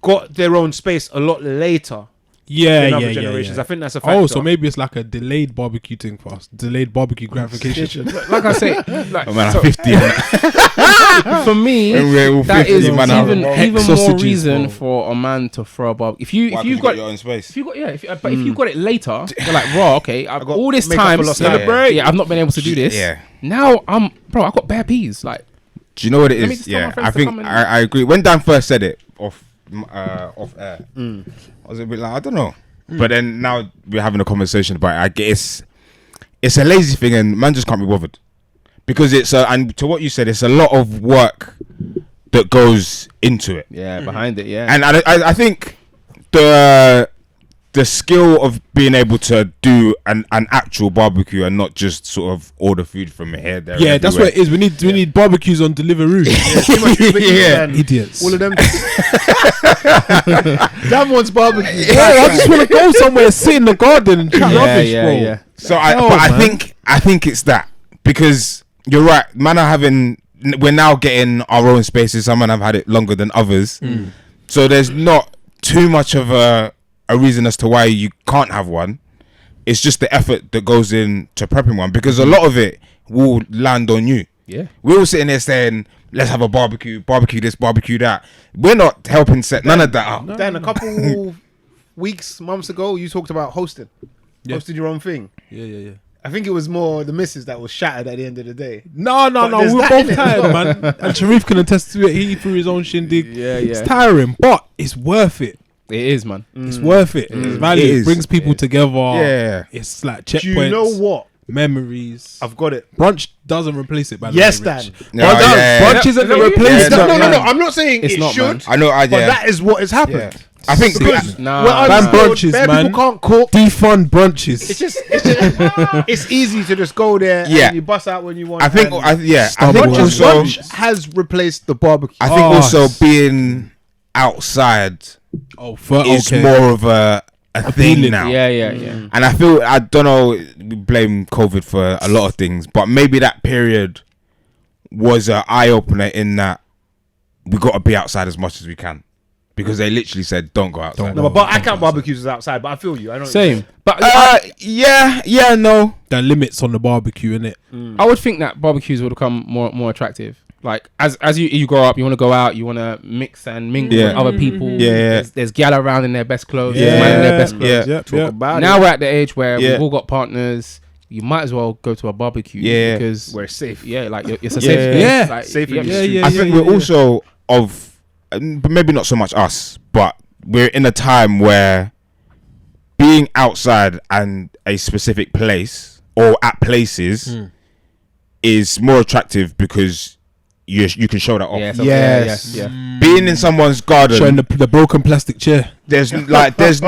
got their own space a lot later. Yeah, other generations. I think that's a factor. Oh, so maybe it's like a delayed barbecue thing for us. Delayed barbecue gratification. Like I say, like, Oh, man, I'm 50. for me, When we're all that 50, is man, even more sausages, reason bro. for a man to throw a barbecue. If you got your own space. if you got but if you got it later, you're like, raw. Okay, I've got all this make up time for lost celebrate. time. Yeah, I've not been able to do this. Yeah. Now I got bare peas. Like, Do you know what it Let me is? just tell my Yeah, friends I to think come and- I agree. When Dan first said it off air, I was a bit like, I don't know. But then now we're having a conversation about it. I guess it's a lazy thing, and man just can't be bothered because it's and to what you said, it's a lot of work that goes into it. yeah, behind it. Yeah, And I think the skill of being able to do an actual barbecue and not just sort of order food from here, there. Yeah, and that's what it is. We need barbecues on Deliveroo. Too much people eat, Yeah. man. Idiots. All of them. Dan wants barbecue. Yeah, I just want to go somewhere, sit in the garden, and chat rubbish, bro. yeah. So Hell, but man. I think it's that because you're right. Man, we're now getting our own spaces. Some men have had it longer than others, so there's not too much of a reason as to why you can't have one. It's just the effort that goes into prepping one because a lot of it will land on you. Yeah. We're all sitting there saying, let's have a barbecue this, barbecue that. We're not helping set none of that up. Dan, a couple months ago, you talked about hosting your own thing. Yeah. I think it was more the missus that was shattered at the end of the day. No, there's we were that both in it as tired, well. man. And Sharif can attest to it. He threw his own shindig. Yeah. It's tiring, but it's worth it. It is, man. It's worth it. It's value. It It is. brings people together. Yeah. It's like Do checkpoints. you know what? Memories. I've got it. Brunch doesn't replace it, by the Yes, way. Dan. Rich. No, Brunch, yeah. brunch isn't the replacement. No, man. I'm not saying It's it not, should. man. I know. But that is what has happened. I think Because Nah, we're man. Man, unskilled, brunches, bare man. people can't cook. Defund brunches. It's easy to just go there Yeah. and you bust out when you want. I think and I think Stumble also brunch has replaced the barbecue. I think also being outside Oh, is okay. more of a thing Appealing. now. Yeah. And I feel, I don't know, we blame COVID for a lot of things, but maybe that period was an eye opener in that we got to be outside as much as we can because they literally said don't go outside. No, but I count barbecues as outside. But I feel you. I know. Same. But No. There are limits on the barbecue, innit? I would think that barbecues would become more attractive. Like as you grow up, you want to go out, you want to mix and mingle Yeah. with other people. Yeah. There's gal around in their best clothes. Yeah. There's man in their best clothes. Yeah. Talk about Now we're at the age where Yeah. we've all got partners. You might as well go to a barbecue. Yeah. Because We're safe. yeah, like it's a Yeah. safe. Yeah. Like, Safe yeah, in the yeah, street. yeah. I think we're also but maybe not so much us, but we're in a time where being outside and a specific place or at places is more attractive because you can show that off. Yeah, so- Yes. yeah. Being in someone's garden, Showing the broken plastic chair. there's no like There's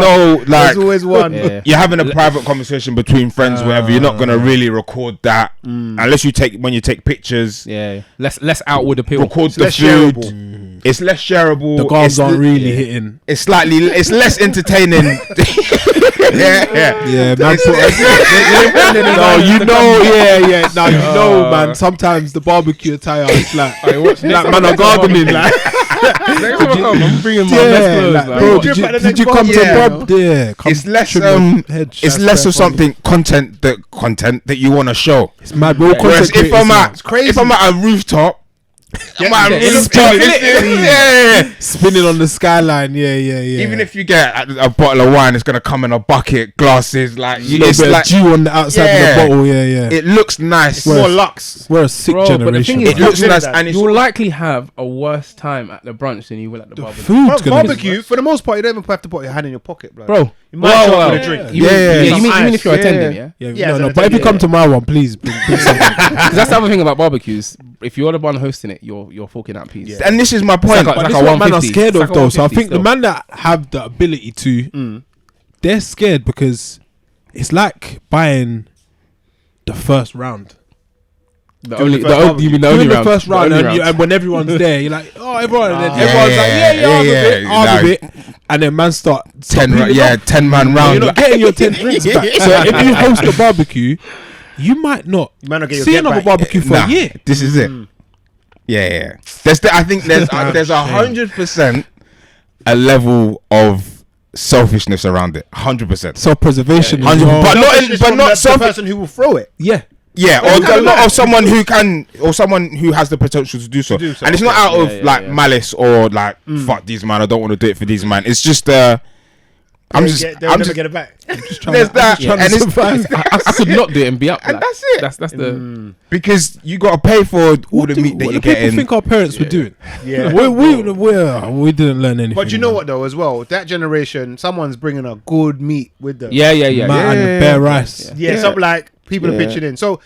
always one. Yeah. you're having a private conversation between friends, whatever. You're not gonna really record that unless you take pictures. Yeah. Less outward appeal. Record It's the less food. shareable. It's less shareable. The guards It's aren't really yeah. hitting. It's less entertaining. Yeah, man. No, you know, yeah. Now you know, man. Sometimes the barbecue attire is like man are gardening, like. I'm bringing my Yeah, best clothes. like, like, bro, what? did Drip at the you next come bar? to Yeah. Bob? Yeah, come It's less trim your head. it's That's less fair of something content that you want to show. It's mad. We're all Whereas content creators now. if I'm at a rooftop, I'm at a it looks rooftop, perfect. yeah. spinning on the skyline, yeah. Even if you get a bottle of wine, it's gonna come in a bucket, glasses, like a little it's bit like of dew on the outside Yeah. of the bottle, yeah. it looks nice. More lux. We're a sick Bro, but the generation. thing is, It man. looks I've nice, lived and it's you'll likely have a worse time at the brunch than you will at the barbecue. food's Bro, gonna barbecue, for the most part, you don't even have to put your hand in your pocket, bro. Bro, You might show up with a drink. You Yeah. mean, Some you mean ice, if you're yeah. attending, yeah? be. Yeah, No, so but if you yeah. come to my one, please bring something. Because that's the other thing about barbecues. If you're the one hosting it, you're forking out peas. And this is my point. like But a this is what man are 150. scared It's of like a though. So I 150 think the still. man that have the ability to, they're scared because it's like buying the first round. The Doing only, the the first only, barbecue. you mean the Doing only the round? first The round, only and when everyone's there, you're like, oh, everyone, and then Ah. everyone's like, yeah, yeah, half of it, and then man start 10 peeling off. 10-man You're round. not getting your 10 drinks back. So if you host a barbecue, you might not get your see get another back. barbecue for a year. This is it. Yeah. I think there's 100% a level of selfishness around it. 100%. Self-preservation, Yeah, 100%. But Selfishness not from not the self. person who will throw it. yeah. Yeah, or someone who can, or someone who has the potential to do so. do so, And it's not out of malice or like fuck these man. I don't want to do it for these man. It's just I'm just never get it back. there's that, and it's I could not do it and be up. and like, that's it. That's the. Because you got to pay for all the meat that What you're do people getting. think our parents were doing? Yeah. We didn't learn anything. But you know what though, as well, that generation, someone's bringing a good meat with them. Yeah. Man, and bare rice. Yeah, something like people are pitching in. So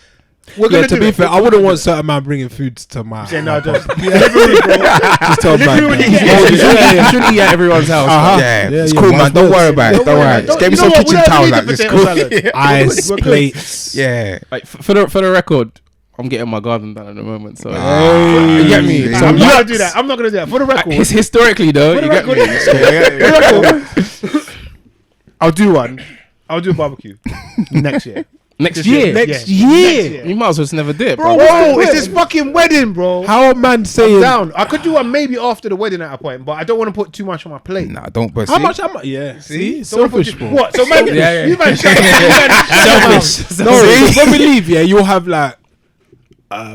we're Yeah, gonna to do be it. fair, I wouldn't want certain man bringing food to my. Say no, just Just tell man. when you get You shouldn't eat at everyone's house. Yeah, Yeah, it's yeah, cool, man. man. Don't worry about it. Don't worry. Just give me some kitchen towels. Like this. Cool. Ice We're good. plates. Yeah. Like for the record, I'm getting my garden done at the moment. So Hey. you get me. So So I'm you- not gonna do that. I'm not gonna do that. For the record, historically though, for the you get me. record, for the record, I'll do one. I'll do a barbecue next year. Next This year, Next year. you might as well just never do it, Bro, bro. it's this fucking wedding, bro. How a man I'm saying down. I could do one maybe after the wedding at a point, but I don't want to put too much on my plate. Nah, don't. But how see, much? Yeah. See, Don't wanna put selfish, too- bro. What? So man, Yeah. you man, shut up. Selfish. No, because when we leave, yeah, you'll have like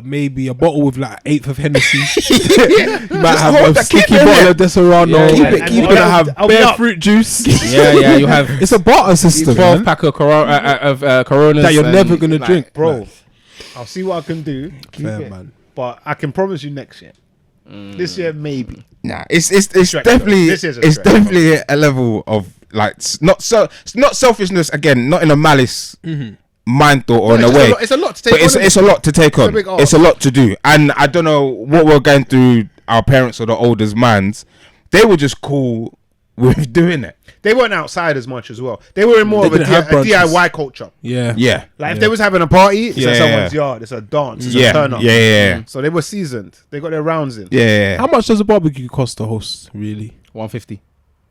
maybe a bottle with like 1/8 of Hennessy. You might have hold a that, sticky keep it bottle in of Deserrano. Yeah, yeah. Keep And it. I'll- Have I'll bare be up. fruit juice. Yeah, you have It's a barter system, 12 man, pack of Coronas that you're and, never gonna like, drink, Bro, I'll see what I can do. Keep Fair, it. man. But I can promise you next year. This year, maybe. nah, it's Stretch, definitely though. This is a it's stretch. definitely a level of like not selfishness again, not in a malice mind thought or in a way. It's a lot to take But on. it's a lot to take on. a big It's a lot to do, and I don't know what we're going through. Our parents or the oldest mans, they were just cool with doing it. They weren't outside as much as well. They were in more They of a, didn't have brunches. DIY culture. Yeah. Yeah, Like if they was having a party, it's Yeah, at yeah, someone's yeah. yard. It's a dance. It's yeah, a turn up. yeah. So they were seasoned. They got their rounds in. Yeah. How much does a barbecue cost to host? Really? 150.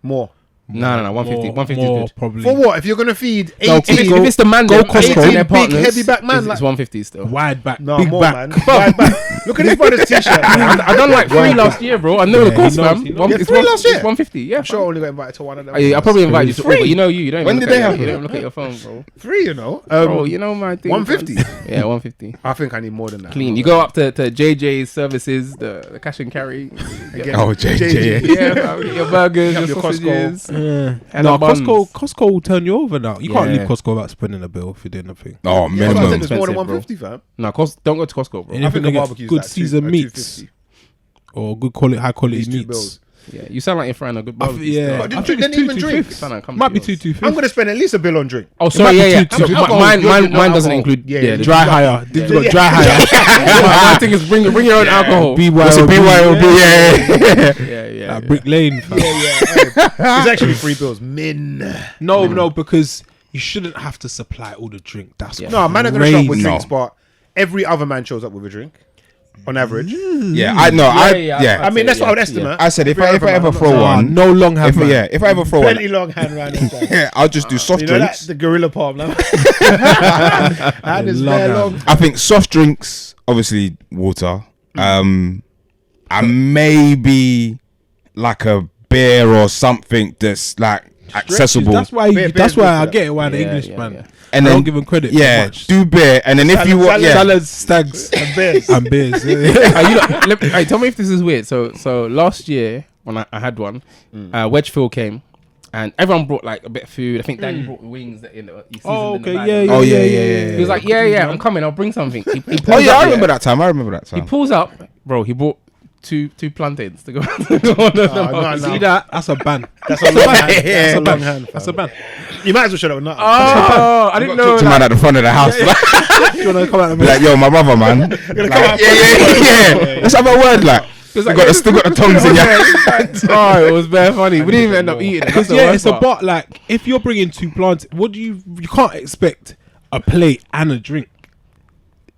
More. No, 150. 150 more is good. probably. For what? If you're gonna feed No, 18, If it's the Mandem, go Costco. 18 their Big, partners, heavy back man, it's like- 150 still. Wide back, no big more back. man. Wide back. Look at this brother's t-shirt. Man. I done like 3 last year, bro. I know the cost, he knows, fam. he knows. Yeah, It's 3 last year? It's 150. Yeah, I'm sure I only got invited to one of them. I probably invited you to all, but you know you don't. When even did look they at have You it? don't look at your phone, bro. 3, you know. Bro, you know my thing. 150. Yeah, 150. I think I need more than that. Clean. You go up to JJ's services, the cash and carry. Get Oh, JJ. Yeah, fam, get your burgers, Have your your Costco. sausages. And no, the buns. Costco will turn you over now. You can't Yeah. leave Costco without spending a bill if you're doing a thing. Oh, Yeah, I minimum. said it's more than Expensive, bro. 150, fam. No, don't go to Costco, bro. And I if think you a get barbecue's good like seasoned meats 250. or good quality, high quality These 2 meats. bills. Yeah, you sound like you're frying a good I barbecue. yeah, But I didn't think they it's even drink? 250. Son, come Might to be yours. 250. I'm gonna spend at least a bill on drink. Oh, sorry, might be yeah. 250. So mine doesn't include. Yeah, the Dry hire. They've got dry hire. My thing is bring your own alcohol. What's a BYOB? Yeah, yeah. Like Brick Lane. Fam. It's actually 3 bills. No, because you shouldn't have to supply all the drink. That's No, man are gonna show up with crazy. drinks, but every other man shows up with a drink on average. Yeah, I know. I mean, that's what I would estimate. I said if Every I other man, ever I'm not throw saying- one, No long hand. man. if I ever throw Plenty one, long hand round his back. yeah, I'll just do soft You know that drinks. the gorilla palm now. Hand is Long bare hand. long. I think soft drinks, obviously water, and maybe like a beer or something that's like accessible. That's why. Beer- That's beer's why good I for that. get it. Why the Yeah, English yeah, man. yeah. And I then don't give him credit. yeah, much. do beer, and then if you want, yeah, Salads, stags, And beers. and beers. Hey, tell me if this is weird. So last year when I had one, Wedgefield came, and everyone brought like a bit of food. I think Danny brought the wings that you seasoned Oh, in the okay, bag. yeah. Oh, yeah. He was like, yeah, I'm coming. I'll bring something. He oh pulls yeah, up, I remember that time. He pulls up, bro. He brought two plantains to go on the no. See that? That's a ban. That's a long hand. That's That's a a long ban. hand. That's a ban. You might as well shut up. Not. Oh, I didn't know. Talk to man at the front of the house. You wanna come out and Be like, yo, my brother, man. Like, yeah. Let's have a word, like. Still got the tongues in your. Oh, it was very funny. We didn't even end up eating it. That's the yeah, worst it's a part. bot. Like if you're bringing 2 plants, what do you can't expect a plate and a drink.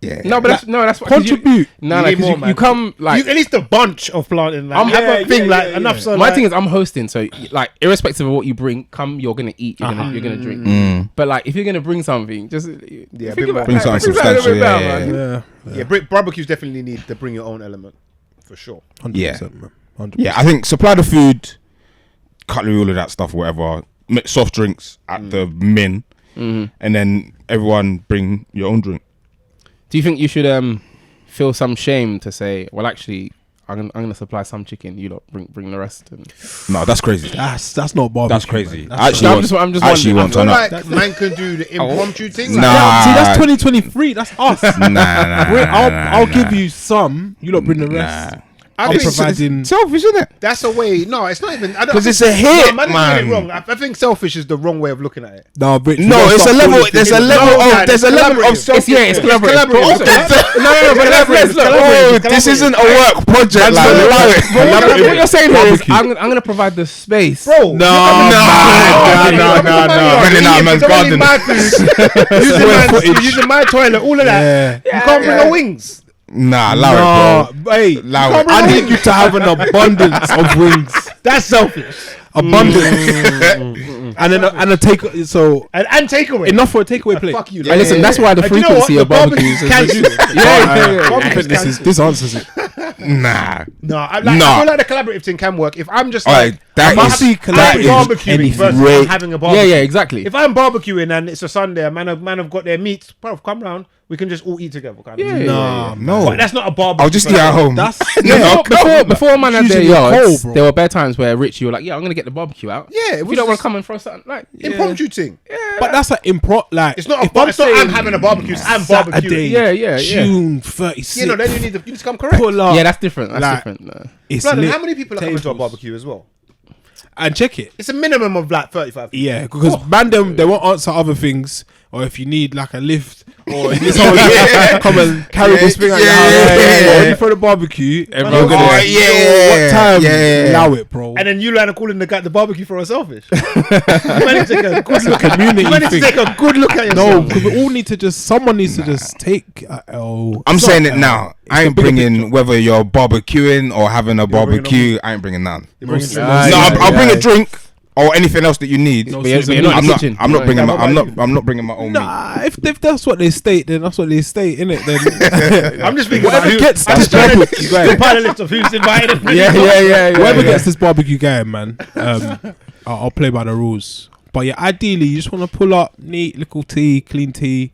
Yeah. No, but that's what Contribute. No, You like need more, man. you come like. At least a bunch of planting. Like, have a thing like enough. So My like, thing is, I'm hosting, so like, irrespective of what you bring, you're gonna eat, you're gonna drink. But like, if you're gonna bring something, just Bring something substantial. yeah, barbecues definitely need to bring your own element for sure. 100%, man. 100%. Yeah, I think supply the food, cutlery, all of that stuff, whatever. Soft drinks at the min, and then everyone bring your own drink. Do you think you should feel some shame to say, well, actually, I'm gonna supply some chicken, you lot bring the rest? And No, that's crazy. That's not barbecue. That's crazy. Man. That's I'm just wondering. I feel like man can do the impromptu thing. Nah. See, that's 2023. That's us. Nah. I'll give you some. You lot bring the rest. I I'm think providing. Selfish, isn't it? that's a way. No, it's not even. Because it's a hit, man. man. Get it wrong. I think selfish is the wrong way of looking at it. No, Rich, No, it's a level. There's a level of. There's a level of self. It's collaborative. But Oh, this isn't a work project. Like, allow it. What you're saying here is, I'm gonna provide the space, bro. No. Running out of man's garden. Using my toilet, all of that. You can't bring no wings. Nah, allow it, bro. Hey, Allow it. I need you to have an abundance of wings. That's selfish. Abundance. and a take. So And takeaway. enough for a takeaway plate. Fuck you. Hey, listen, that's why the And you know what? frequency of The barbecues barbecues is can do. yeah. This answers it. Nah. No, I Nah. feel like the collaborative thing can work. If I'm just Alright, like, that I'm is- happy that is barbecuing anything versus great. having a barbecue. Yeah, exactly. If I'm barbecuing and it's a Sunday, man have got their meat, bro, come round. We can just all eat together. Kind of. Yeah. No. But that's not a barbecue. I'll just eat at home. That's Before man had their Choosing your coal, yards, bro. there were bare times where Rich, you were like, yeah, I'm gonna get the barbecue out. Yeah, it If you was don't want just to come and throw something, like, impromptu thing. But that's an like. It's not. if I'm It's not. I'm saying having a barbecue. I'm Saturday, barbecuing. Yeah. June 36. You know, then you need to come correct. pull up. Yeah, that's different. That's Like- different. No. It's Blood, and lit. how many people are coming to a Tables. barbecue as well? And check it. It's a minimum of like 35 people. Yeah, because Mandem, they won't answer other things, or if you need like a lift, or if you come and carry this thing at your house, or when you throw the barbecue, everyone's gonna what time? Allow it, bro. And then you learn to call in the barbecue for a selfish. You managed to take a good look at community You managed to thing. take a good look at No, yourself. because we all need to someone needs to just take. I'm saying it now. I ain't bringing whether you're barbecuing or having a barbecue. I ain't bringing none. You're bringing Nice. some- No, I'll bring a drink or anything else that you need. No, But you're seasoning. not I'm in the not. kitchen. I'm not bringing. Yeah, I'm not bringing my own meat. Nah, if that's what they state, then that's what they state, innit? Then I'm just thinking whatever about gets I'm this just trying to barbecue guy, compile a list of who's invited. whoever gets this barbecue guy, man, I'll play by the rules. But yeah, ideally, you just want to pull up neat little tea, clean tea,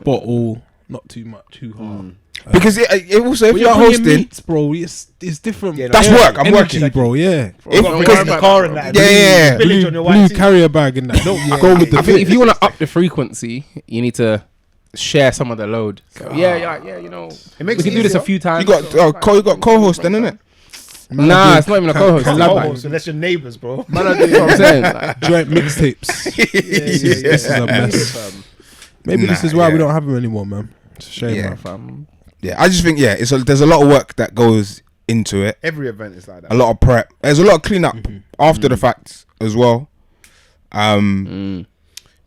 bottle, not too much, too hard. Because it also, if But you're bringing hosting, meats, bro, it's different. Yeah, no, that's work. I'm Energy, working. bro. Yeah, If Because because the car and that. Yeah. Village on your blue white tee. carrier bag in that. Don't go with the I think if fit. you want to up the frequency, you need to share some of the load. So, yeah. You know, It makes we can it do this a easier. few times. you got co-host, then, isn't it? Nah, it's not even a co-host. Oh, so that's your neighbours, bro. Man, I do what I'm saying. Like, joint mixtapes. This is a mess. Maybe this Nah, is why we yeah. don't have them anymore, man. It's a shame, Yeah. man. fam. Yeah, I just think there's a lot of work that goes into it. Every event is like that. A lot of prep. There's a lot of cleanup after the fact as well.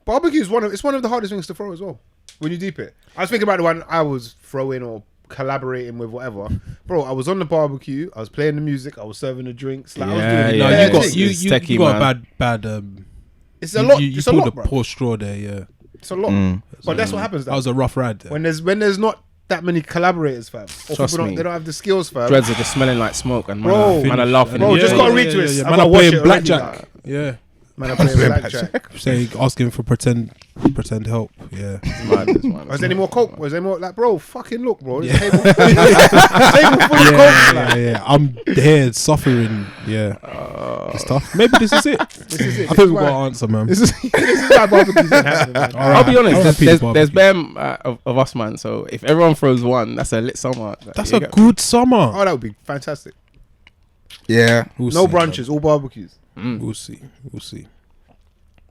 Barbecue is one of the hardest things to throw as well. When you deep it, I was thinking about the one I was throwing or collaborating with, whatever. Bro, I was on the barbecue. I was playing the music. I was serving the drinks. Like I was doing No, bare you got things. It's you techie, got man. a bad. It's a lot. You It's a pulled lot, the bro. poor straw there. Yeah, It's a lot. But that's what happens. that was a rough ride. There. when there's not that many collaborators, fam. Or Trust people me. they don't have the skills, fam. Dreads are just smelling like smoke, and Bro. man are laughing. Bro, at just you. got a retwist. I Man, gotta I'm watch playing it blackjack. already. Yeah, Man, I'm playing blackjack. saying asking for pretend help. Yeah, Was there any more coke? Was there more like, bro? Fucking look, bro. Yeah. Table full of coke. Like. yeah. I'm here suffering. Yeah, it's tough. Maybe this is it. This is it. I think we got an answer, man. This is why barbecues don't happen, man. I'll be honest. Alright, There's barbecue. bam of us, man. So if everyone throws one, that's a lit summer. Like, That's you a get- good summer. Oh, that would be fantastic. Yeah. We'll No see, brunches, all barbecues. man. We'll see. We'll see.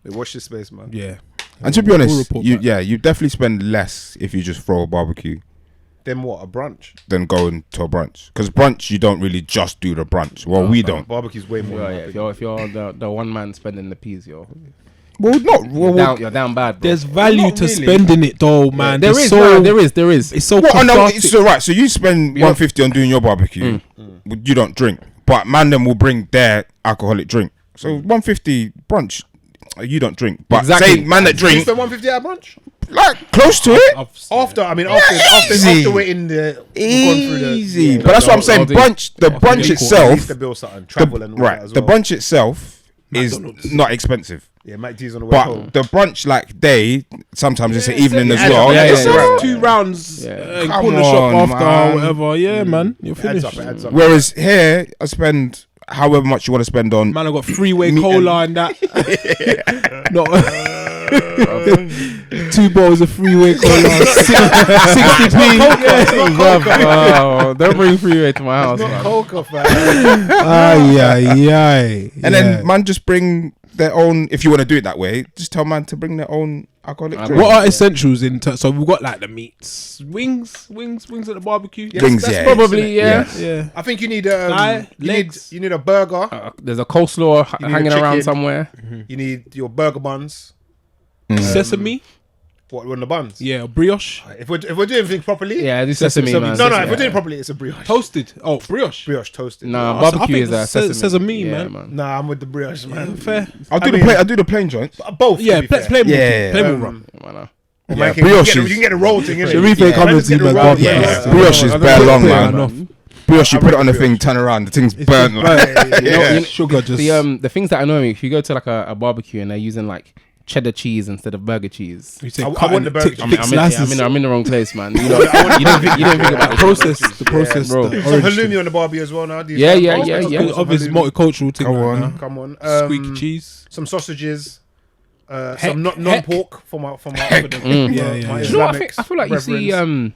They watch this space, man. Yeah. And to be We'll honest, report back. you definitely spend less if you just throw a barbecue Then what? A brunch? than going to a brunch. Because brunch, you don't really just do the brunch. Well, we don't. Barbecue's way more. Yeah, if you're the one man spending the peas, Well, not. Well, You're down bad, bro. There's value Not to really. spending it though, man. There It's is, so, no, there is. It's so what? I know. cathartic. So right. So you spend 150 on doing your barbecue. You don't drink, but Mandem will bring their alcoholic drink. So 150 brunch. You don't drink, but Exactly. say man that You drink spend 150 at brunch? like close to it. After waiting the Easy, but that's what I'm saying. I'll do- Brunch, the brunch needs itself, to build something, travel and all that right? as The well. brunch itself is not expensive, Yeah, Mike D's on the way but home. the brunch like day sometimes it's an evening as yeah, well. yeah, It's yeah, just yeah. 2 rounds. Yeah. Call the shop on, after man. or whatever. Yeah, man. You're Adds finished. up, it adds up. Whereas here, I spend however much you want to spend on. Man, I got freeway Meat cola and that. Not 2 bottles of freeway cola, 60p. Oh, don't bring freeway to my house, man. Coca, fam. Aye. And then man just bring their own. If you want to do it that way, just tell man to bring their own alcoholic drink. What are essentials in so we've got like the meats, wings at the barbecue. Wings, that's yeah. Probably, yeah. Yeah. I think you need Legs. you need a burger. There's a coleslaw need a hanging around chicken. somewhere. You need your burger buns. Sesame. What on the buns? Yeah. Brioche. If we're doing things properly, Yeah, this sesame, man. No, if we're Yeah. doing it properly, it's a brioche. Toasted. Oh, brioche. Brioche toasted. Nah, I think barbecue is a se- sesame. sesame, Yeah, man. Nah, I'm with the brioche, man. Fair. I'll do I the plain joints. Both. Yeah. to be fair. Plain Yeah. rum. Man, Or Yeah, man, brioche you is- can get a roll thing, innit? Sharif ain't coming to my barbecue. Yeah. Brioche is bare long, man. Enough. Brioche, you I put it like on the brioche. thing, turn around, the thing's burnt. Sugar just. the things that annoy me, if you go to like a barbecue and they're using like cheddar cheese instead of burger cheese. You say I cut want and the burger tick- cheese. thick I'm slices. in the wrong place, man. You know, you don't think about The process. The process. bro. the Some orange halloumi thing. on the barbie as well now. Yeah. Obviously, multicultural thing. Come right on. now. Come on. Squeaky cheese. Some sausages. Heck. Some non-pork for my Yeah, yeah, my yeah. Do you know what Islamic I feel like you see brethrens.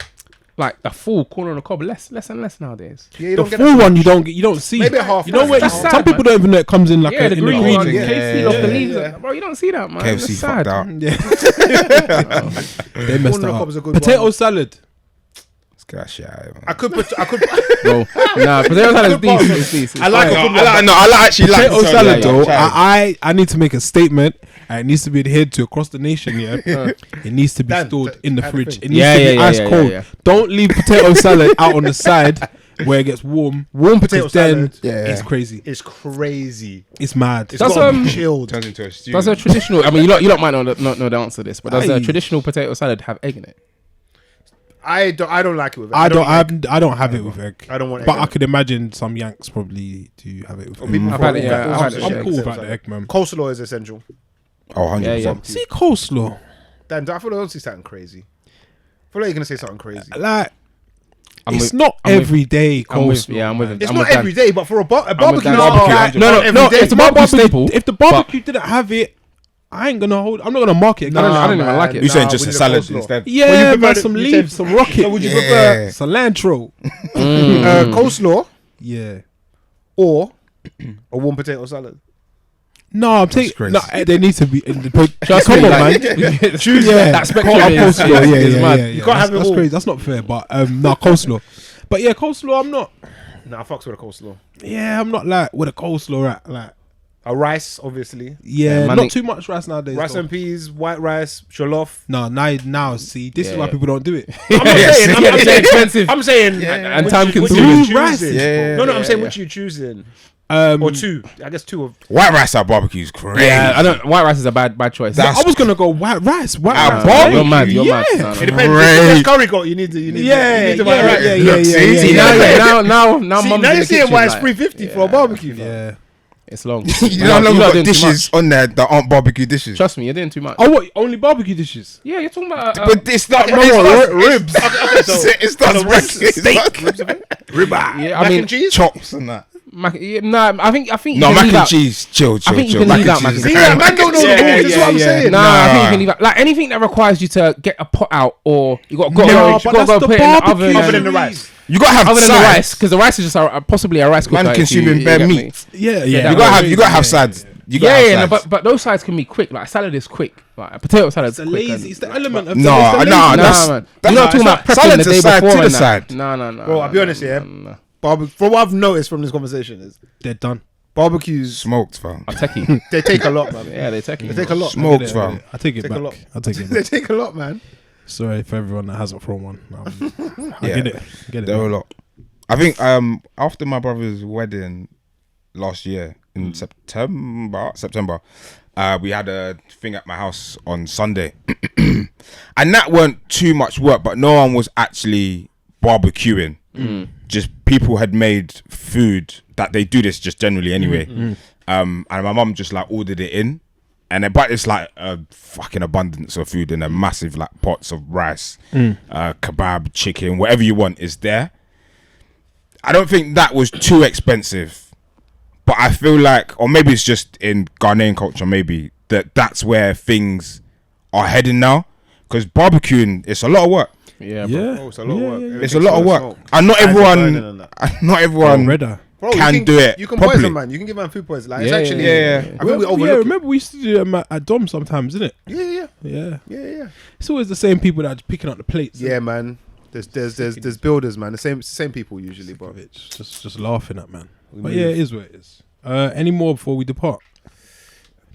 like the full corner on the cob less and less nowadays. Yeah, you The don't get full that. one you don't see. Maybe a half. You know what? That's Some sad, people man. don't even know it comes in like Yeah, a, the in green the one, region. KC off the yeah, leaves. yeah. Bro, you don't see that, man. KFC That's fucked sad. out. They messed Corner it cob is a up. good Potato one. salad. Let's get that shit out of here, I could put. Bro, nah, potato salad is decent. It's decent. I like it. I actually like Potato the salad yeah, though. yeah. I need to make a statement. And it needs to be adhered to across the nation. Yeah, it needs to be Dan, stored in the add the fridge. thing. It needs Yeah, to be yeah, ice yeah, cold. yeah. Don't leave potato salad out on the side where it gets warm. Warm potato 'Cause then salad it's crazy. is crazy. It's mad. It's That's, got to be um, chilled. Turns into a stew. Does a traditional? I mean, you lot might not know the answer to this, but does a Aye. traditional potato salad have egg in it? I don't like it with. I don't have it with egg. I don't want egg But in I it. could imagine some Yanks probably do have it with egg. People I've throw had it, all yeah, that I've had it, bullshit I'm yeah. cool eggs about the inside. egg, man. Coleslaw is essential. Oh, 100%. Yeah, yeah. See coleslaw. Dan, I feel like I don't see something crazy. I feel like you're gonna say something crazy. Like I'm it's with- not I'm with- every day I'm with, coleslaw. yeah, I'm with man. him. It's I'm not with every day, but for a barbecue, Dan. barbecue, No, every no. day. It's a barbecue staple. If the barbecue didn't have it, I ain't gonna hold. I'm not gonna mark it. I don't even like it. You're saying Nah, just we a need a salad coleslaw. instead? Yeah, Well, you man, prefer some you leaves, said- some rocket. So would you Yeah. cilantro? coleslaw Yeah. or a warm potato salad? No, I'm taking. crazy. No, they need to be. In the, Trust come me, on, like, man. choose Yeah, that spectrum I'll is post it. Yeah, is yeah, mad. yeah. You can't have it That's all. crazy. That's not fair. But no coleslaw. But yeah, coleslaw. I'm not. Nah, I fucks with a coleslaw. Yeah, I'm not like with a coleslaw at like. A rice, obviously. Yeah, man, not they- too much rice nowadays. Rice though. and peas, white rice, jollof. No, now see, this is why Yeah. people don't do it. I'm not saying. I'm They're saying. expensive. I'm saying. and which time you- which consuming. you Blue rice. choosing. Yeah, No, I'm saying yeah. which you choosing. Or Two. I guess two of. White rice at barbecue is crazy. Yeah, I don't. White rice is a bad choice. I was gonna go white rice. White Ah, rice. barbecue? You're mad. You're mad. Yeah. No, no. It depends. Great. If it's curry goat, you need the. You need the white rice. Look, see? See, now, now, See, mum's now in you're the seeing kitchen, why it's like, $3.50 for a barbecue. fam. Yeah. It's long. You don't know You're got doing too dishes on there that aren't barbecue dishes. Trust me, you're doing too much. Oh, what? Only barbecue dishes? Yeah, you're talking about. But it's not ribs. It's not Ribs. Ribeye. Yeah, Mac I mean, and cheese. chops and that. nah, I think. No, you can mac leave and out- cheese. Chill. I think you can Mac leave and out mac cheese. and See, cheese. yeah, man don't know the rules. That's what I'm saying. Nah, I think you Nah. can leave out like anything that requires you to get a pot out or you got to No, go but that's the put it in the barbecue. oven. Other than the rice. You gotta have Other than the sides. rice, because the rice is just possibly a rice cooker. Man if consuming you bare get me. meat. Yeah, You You gotta have sides. You gotta Yeah, have yeah, no, sides. but those sides can be quick. Like salad is quick. Like a potato salad. It's the lazy. It's the element of No, it's the no, lazy- that's- man. that's You're not not- talking about it's prepping not- the day salad's a side before to and the that. side. No. Bro, I'll be honest, yeah. no. From what I've noticed from this conversation is They're done. Barbecues, Smoked, fam. A techie. they take a lot, man. Yeah, they techie. They take a lot. Smoked, fam. I take it Take a back. lot. I take it They back. take a lot, man. Sorry for everyone that hasn't thrown one. I Yeah. get it. Get it. There were a man. lot. I think after my brother's wedding last year in September, we had a thing at my house on Sunday, and that weren't too much work, but no one was actually barbecuing. Just people had made food that they do this just generally anyway. And my mum just like ordered it in, and then, but it's like a fucking abundance of food in a massive like pots of rice, kebab, chicken, whatever you want is there. I don't think that was too expensive, but I feel like, or maybe it's just in Ghanaian culture, maybe that's where things are heading now. Because barbecuing, it's a lot of work. Yeah, Yeah. Oh, it's a lot of work. It's a lot of work, and not everyone Bro, can do it You can properly. poison, man. You can give man food poison. Like, it's Yeah, actually. yeah. I think we Yeah, overlook it. remember we used to do them at Dom sometimes, isn't it? Yeah. Yeah. It's always the same people that are picking up the plates. Yeah, man. There's builders, man. The same people usually, bro. Just laughing at, man. But yeah, it is what it is. Any more before we depart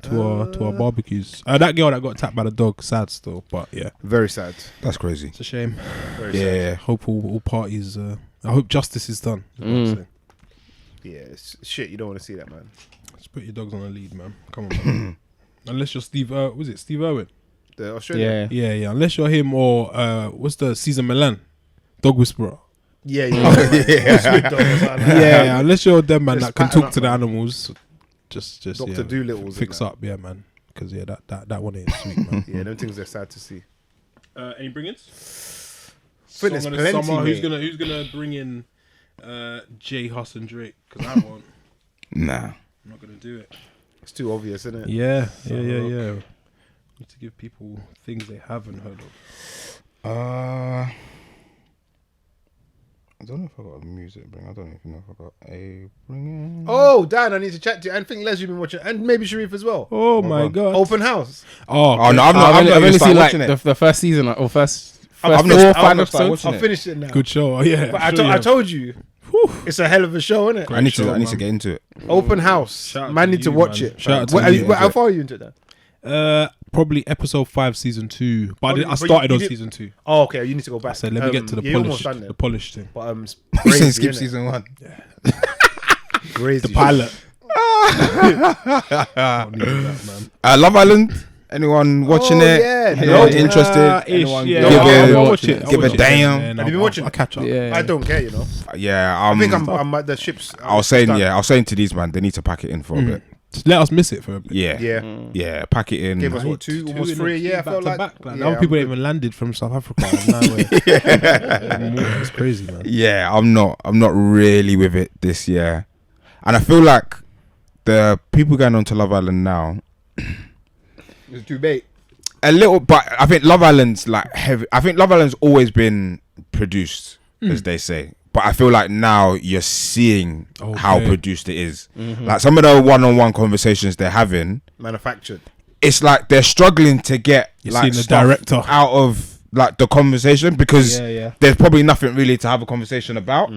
to our barbecues? That girl that got attacked by the dog, sad still, but yeah, Very sad. That's crazy. it's a shame. Very sad. Yeah, Hope all parties. I hope justice is done. is what I'm saying. Yeah, it's shit. You don't want to see that, man. Just put your dogs on the lead, man. Come on, man. Unless you're Steve. Was it Steve Irwin? The Australian. Yeah. Yeah. Unless you're him or what's the Caesar Milan, dog whisperer. Yeah. Yeah. Unless you're them man Just that can pattern talk up, to the man. animals. Just Dr. Doolittle's fix and up, yeah, man. Because yeah, that one ain't sweet, man. Yeah, them things are sad to see. Any bring-ins? Think there's plenty, Who's mate. gonna bring in J Huss and Drake? Because I won't. nah. I'm not gonna do it. It's too obvious, isn't it? Yeah. Need to give people things they haven't heard of. I don't know if I got a music to bring. I don't even know if I got a bring. Oh, Dan, I need to chat to you. I think Les, you've been watching, and maybe Sharif as well. Oh my god! Open House. Oh no, I've I've not only even seen like watching it. the first season or first I've 4 not- or I've 5 not started episodes. watching I'll finish it now. Good show. Yeah, But I'm sure I you told you, it's a hell of a show, isn't it? I need show, to man. get into it. Open House. Shout out Man, to need to you, watch man. it. Shout out to Where- you. how far are you into that? Probably episode 5, season 2. But Probably- I but started you on did- season 2. Oh, okay. You need to go back. I said, let me get to the you're almost polished, done the polished thing. But it's You crazy, skip innit? season 1. Crazy. The pilot. Love Island. Anyone watching it? yeah. Anyone No. interested? Anyone Yeah, give I'll it? watch it. I'll give watch a it. damn. And Have you been watching I'll it? catch up. Yeah. I don't care, you know. Yeah, I think I'm at the ships. I was saying to these man, they need to pack it in for a bit. Just let us miss it for a bit. Yeah, Yeah. yeah, pack it in. Gave us what, two, almost in 3 a year. I back felt to like. back. Yeah, Other I'm people good. even landed from South Africa. It's crazy, man. Yeah, I'm not really with it this year, and I feel like the people going on to Love Island now It's too bait. a little, but I think Love Island's like heavy. I think Love Island's always been produced, as they say. But I feel like now you're seeing how produced it is. Like some of the one-on-one conversations they're having, Manufactured. it's like they're struggling to get You're like seeing the stuff director out of like the conversation because there's probably nothing really to have a conversation about.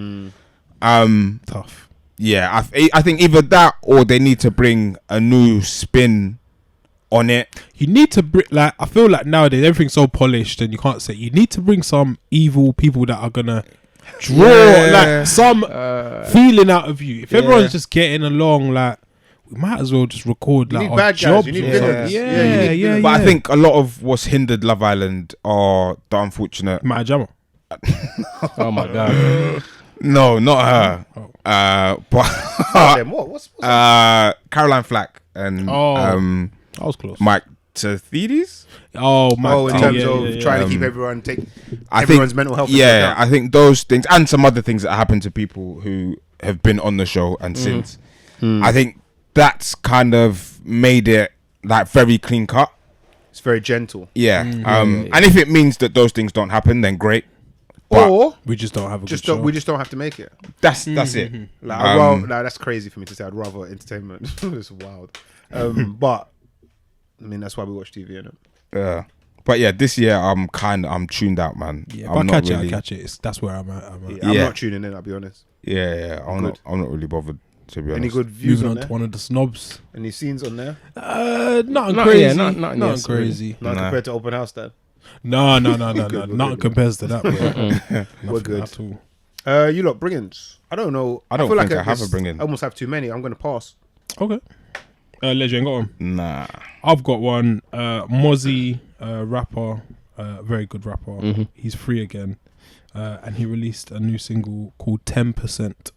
tough. Yeah, I think either that or they need to bring a new spin on it. You need to bring, like, I feel like nowadays everything's so polished and you can't say, you need to bring some evil people that are gonna draw like some feeling out of you. If everyone's just getting along, like, we might as well just record You like need our bad guys, jobs. you need or villains. something. Yeah, you need villains. But I think a lot of what's hindered Love Island are the unfortunate. Matt Jamal. Oh my god. No, not her. But Them, what's Caroline Flack and That was close. Mike Tathides. Mike. in terms of trying to keep everyone everyone's mental health. into Yeah, account. I think those things and some other things that happen to people who have been on the show and since. I think that's kind of made it like very clean cut. It's very gentle. Yeah. And if it means that those things don't happen, then great. But Or We just don't have a just good show. don't, we just don't have to make it. that's it. Like, I'd rather, nah, that's crazy for me to say. I'd rather entertainment. It's wild. But I mean, that's why we watch TV, innit? Yeah. But yeah, this year I'm tuned out, man. Yeah, I'm if I not catch really, it, I catch it. That's where I'm at. I'm not tuning in. I'll be honest. Yeah, I'm not really bothered. To be honest. Any good views Moving on on to there? one of the snobs. Any scenes on there? Nothing Not- crazy. yeah, nothing nothing yes, really. crazy. Not Nah. compared to Open House, then. No. Good, Nothing compares to that. Bro. We're Nothing good. at all. You lot bring-ins. I don't know. I don't feel think like I have a this- bring-in. I almost have too many. I'm going to pass. Okay. Legend, got one. Nah. I've got one. Mozzie, rapper, very good rapper. Mm-hmm. He's free again, and he released a new single called 10%.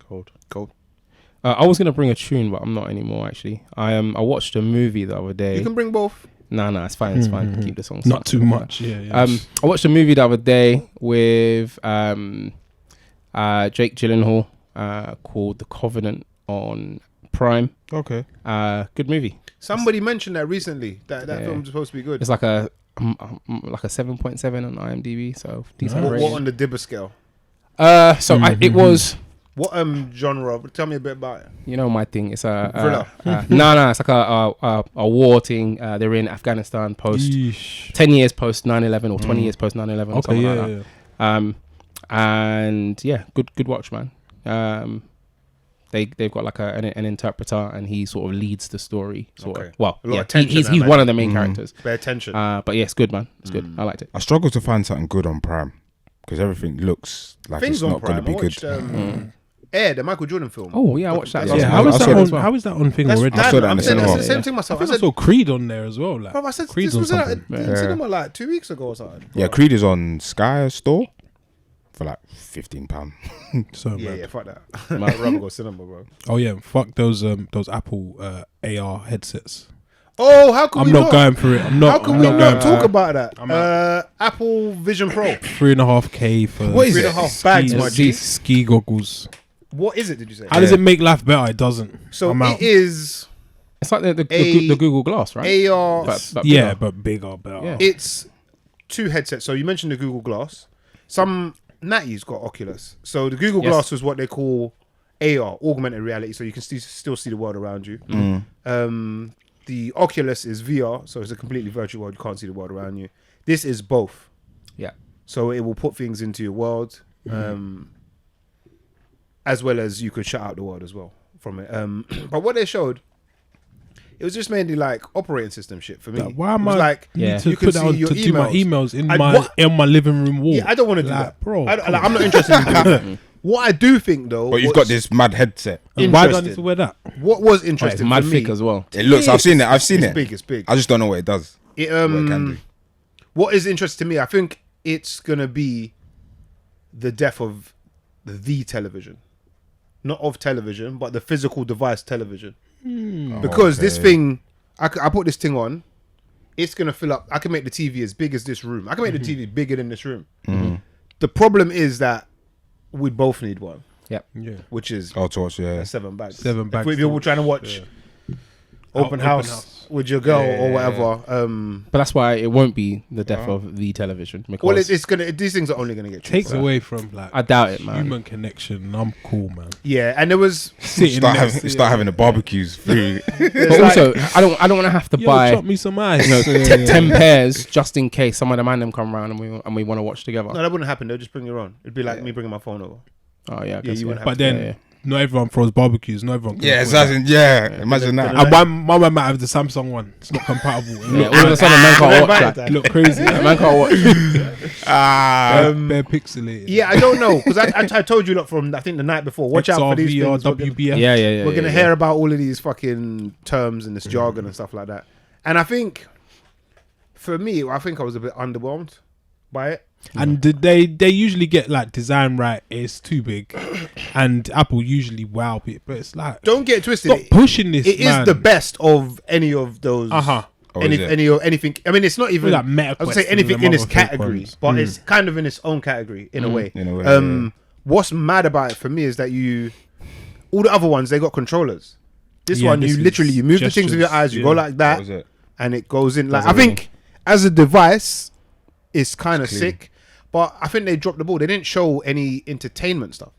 Cold. I was gonna bring a tune, but I'm not anymore. Actually, I watched a movie the other day. You can bring both. No, it's fine. It's fine. Keep the songs. Not too much. Yeah. I watched a movie the other day with Jake Gyllenhaal called The Covenant on Prime. Okay. Good movie. Somebody mentioned that recently. That Yeah. film's supposed to be good. It's like a 7.7 on IMDb, so decent What rating. on the Dibber scale? It was, What genre? Tell me a bit about it. you know, my thing. It's a Thriller. no. It's like a war thing. They're in Afghanistan post 10 years post 9/11 or 20 years post 9/11. Okay, something yeah, like yeah. that. And yeah, good watch, man. They've got like an interpreter, and he sort of leads the story. Okay. Well, A lot yeah, of tension he's there, man. one of the main characters. Pay attention. But yeah, it's good, man. It's good. I liked it. I struggle to find something good on Prime because everything looks like Things it's on not going to Prime. be I good. watched Air, the Michael Jordan film. Oh yeah, I watched that. Yeah, last Yeah, night. how is I that saw it on? as well. How is that on thing That's already? I saw that in I'm the saying that's cinema. the same thing I myself. think I I said, saw Creed on there as well. Like, bro, I said Creed's this on was at something. the cinema like 2 weeks ago or something. Yeah, Creed is on Sky Store for like £15. So Yeah, bad. yeah, fuck that. I'd rather go cinema, bro. Oh yeah, fuck those Apple AR headsets. Oh, how come I'm we not going for it. I'm not. How can I'm we not not going talk about that? I'm out. Apple Vision Pro. 3.5K for What is it? 3.5 bags, my G. ski goggles. What is it? Did you say? How does it make life better? It doesn't. So I'm out. it is It's like the A- Google Glass, right? AR. But Yeah, bigger. but bigger, better. Yeah. It's two headsets. So you mentioned the Google Glass. Some natties got Oculus. So the Google Yes. Glass was what they call AR, augmented reality. So you can still see the world around you. The Oculus is VR, so it's a completely virtual world. You can't see the world around you. This is both. Yeah. So it will put things into your world, as well as you could shut out the world as well from it. But what they showed, it was just mainly like operating system shit for me. Like, why am It was I like Yeah. need to you can put that see on your to do my emails. emails in And my living room wall? Yeah, I don't want to do Like, that, bro. I'm not interested in doing that. What I do think though, But you've got this mad headset. And why do I need interesting. to wear that? What was Oh, it's interesting mad for me, thick as well. It looks. I've seen it. I've seen it's it. big. It's big. I just don't know what it does. It, What it can do. what is interesting to me, I think it's gonna be the death of the television, not of television, but the physical device television. Because this Okay. thing, I put this thing on, it's gonna fill up. I can make the TV as big as this room. I can make the TV bigger than this room. The problem is that we both need one, Yep. Yeah. which is Oh, to watch, yeah. 7 bags. 7 bags If you're all trying to watch Open House with your girl or whatever. But that's why it won't be the death of the television. Because Well, it's gonna. These things are only gonna get cheaper. Takes away from like I doubt it, man. human connection. I'm cool, man. Yeah, and there was. Sitting Start having the barbecues through. But also, I don't want to have to Yo, buy chop me some ice. 10 pairs just in case some of the Mandem come around and we want to watch together. No, that wouldn't happen. They'll just bring your own. It'd be like me bringing my phone over. Oh yeah, I guess, you wouldn't have But then Yeah. not everyone throws barbecues. Not everyone. can Yeah, afford that. exactly. Yeah, imagine that. And my man might have the Samsung one. It's not compatible. Yeah, all of a sudden, man can't watch Right. that. Look crazy. Man can't watch. Bare pixelated. Yeah, I don't know because I told you lot from I think the night before. Watch out for these XR, things. WBF. Yeah. We're gonna hear about all of these fucking terms and this jargon and stuff like that. And I think, for me, I think I was a bit underwhelmed by it. And did they usually get like design right? It's too big, and Apple usually wow people. But it's like Don't get twisted. stop pushing this. It is the best of any of those. Oh, is it? Anything. I mean, it's not even. Like Meta I would say Quest and anything them in its other fake category, ones. but it's kind of in its own category in a way. In a way, yeah. What's mad about it for me is that all the other ones they got controllers. This Yeah, one this you literally is you move the things with your gestures, eyes, you yeah. go like That that, was it. and it goes in. Like Does I it think as a device, it's kind of clean. sick, but I think they dropped the ball. They didn't show any entertainment stuff.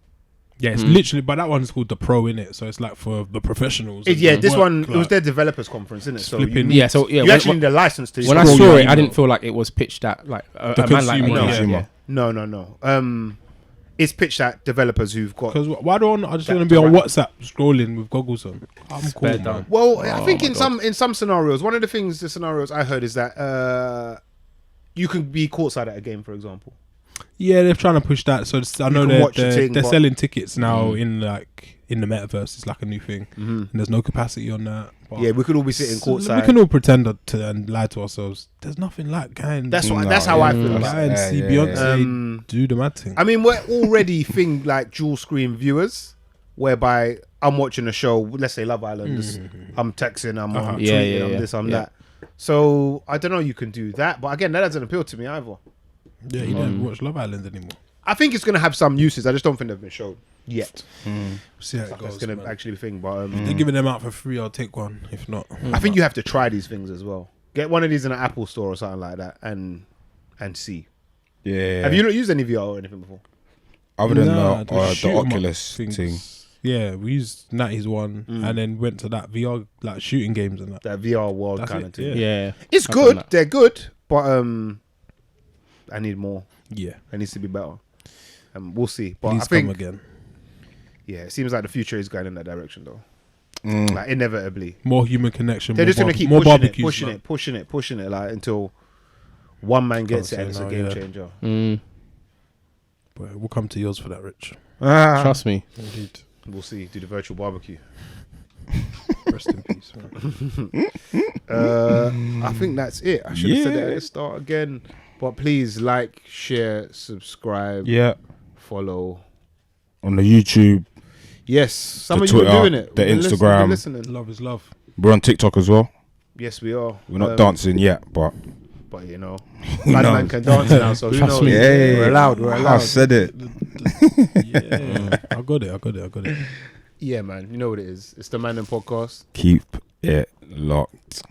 Yeah, it's literally. But that one's called the Pro in it, so it's like for the professionals. and Yeah, the this work, one it was like, their developers conference, isn't it? So flipping- Yeah, so yeah. you actually need a license to. when I scroll saw your it, I email. didn't feel like it was pitched at like The a man like consumer, me. yeah. Yeah. No. it's pitched at developers who've got. Because why don't I just want to be on WhatsApp scrolling with goggles on? I'm cool, man. Well, I think in some scenarios, one of the scenarios I heard is that you can be courtside at a game, for example. Yeah, they're trying to push that. So I know they're selling tickets now in the metaverse. It's like a new thing, and there's no capacity on that. But yeah, we could all be sitting courtside. We can all pretend and lie to ourselves. There's nothing like going. That's how I feel. And see Beyonce do the mad thing. I mean, we're already like dual screen viewers, whereby I'm watching a show. Let's say Love Island. I'm texting. I'm tweeting. I'm this. I'm that. So I don't know. You can do that, but again, that doesn't appeal to me either. Yeah, you don't watch Love Island anymore. I think it's going to have some uses. I just don't think they've been shown yet. See how it goes. It's going to actually be a thing. But if they're giving them out for free, I'll take one. If not, I think you have to try these things as well. Get one of these in an Apple store or something like that, and see. Yeah. Have you not used any VR or anything before? Other than the Oculus thing. Yeah, we used Natty's one and then went to that VR like shooting games and that. That VR world kind of thing. Yeah. It's good. They're good, but I need more. Yeah, it needs to be better. We'll see. But please I think come again. Yeah, it seems like the future is going in that direction though. Like inevitably, more human connection. They're just going to keep pushing it, like until one man gets it and it's a game changer. But we'll come to yours for that, Rich. Trust me. Indeed. We'll see. Do the virtual barbecue. Rest in peace, man. I think that's it. I should have said it at the start again. But please like, share, subscribe, follow on the YouTube. Yes, some the of you Twitter, are doing it. The Instagram. Listening. Love is love. We're on TikTok as well. Yes, we are. We're not dancing yet, but you know, bad man can dance now. So who knows? Yeah, we're allowed. I said it. Yeah, I got it. Yeah, man. You know what it is. It's the Mandem podcast. Keep it locked.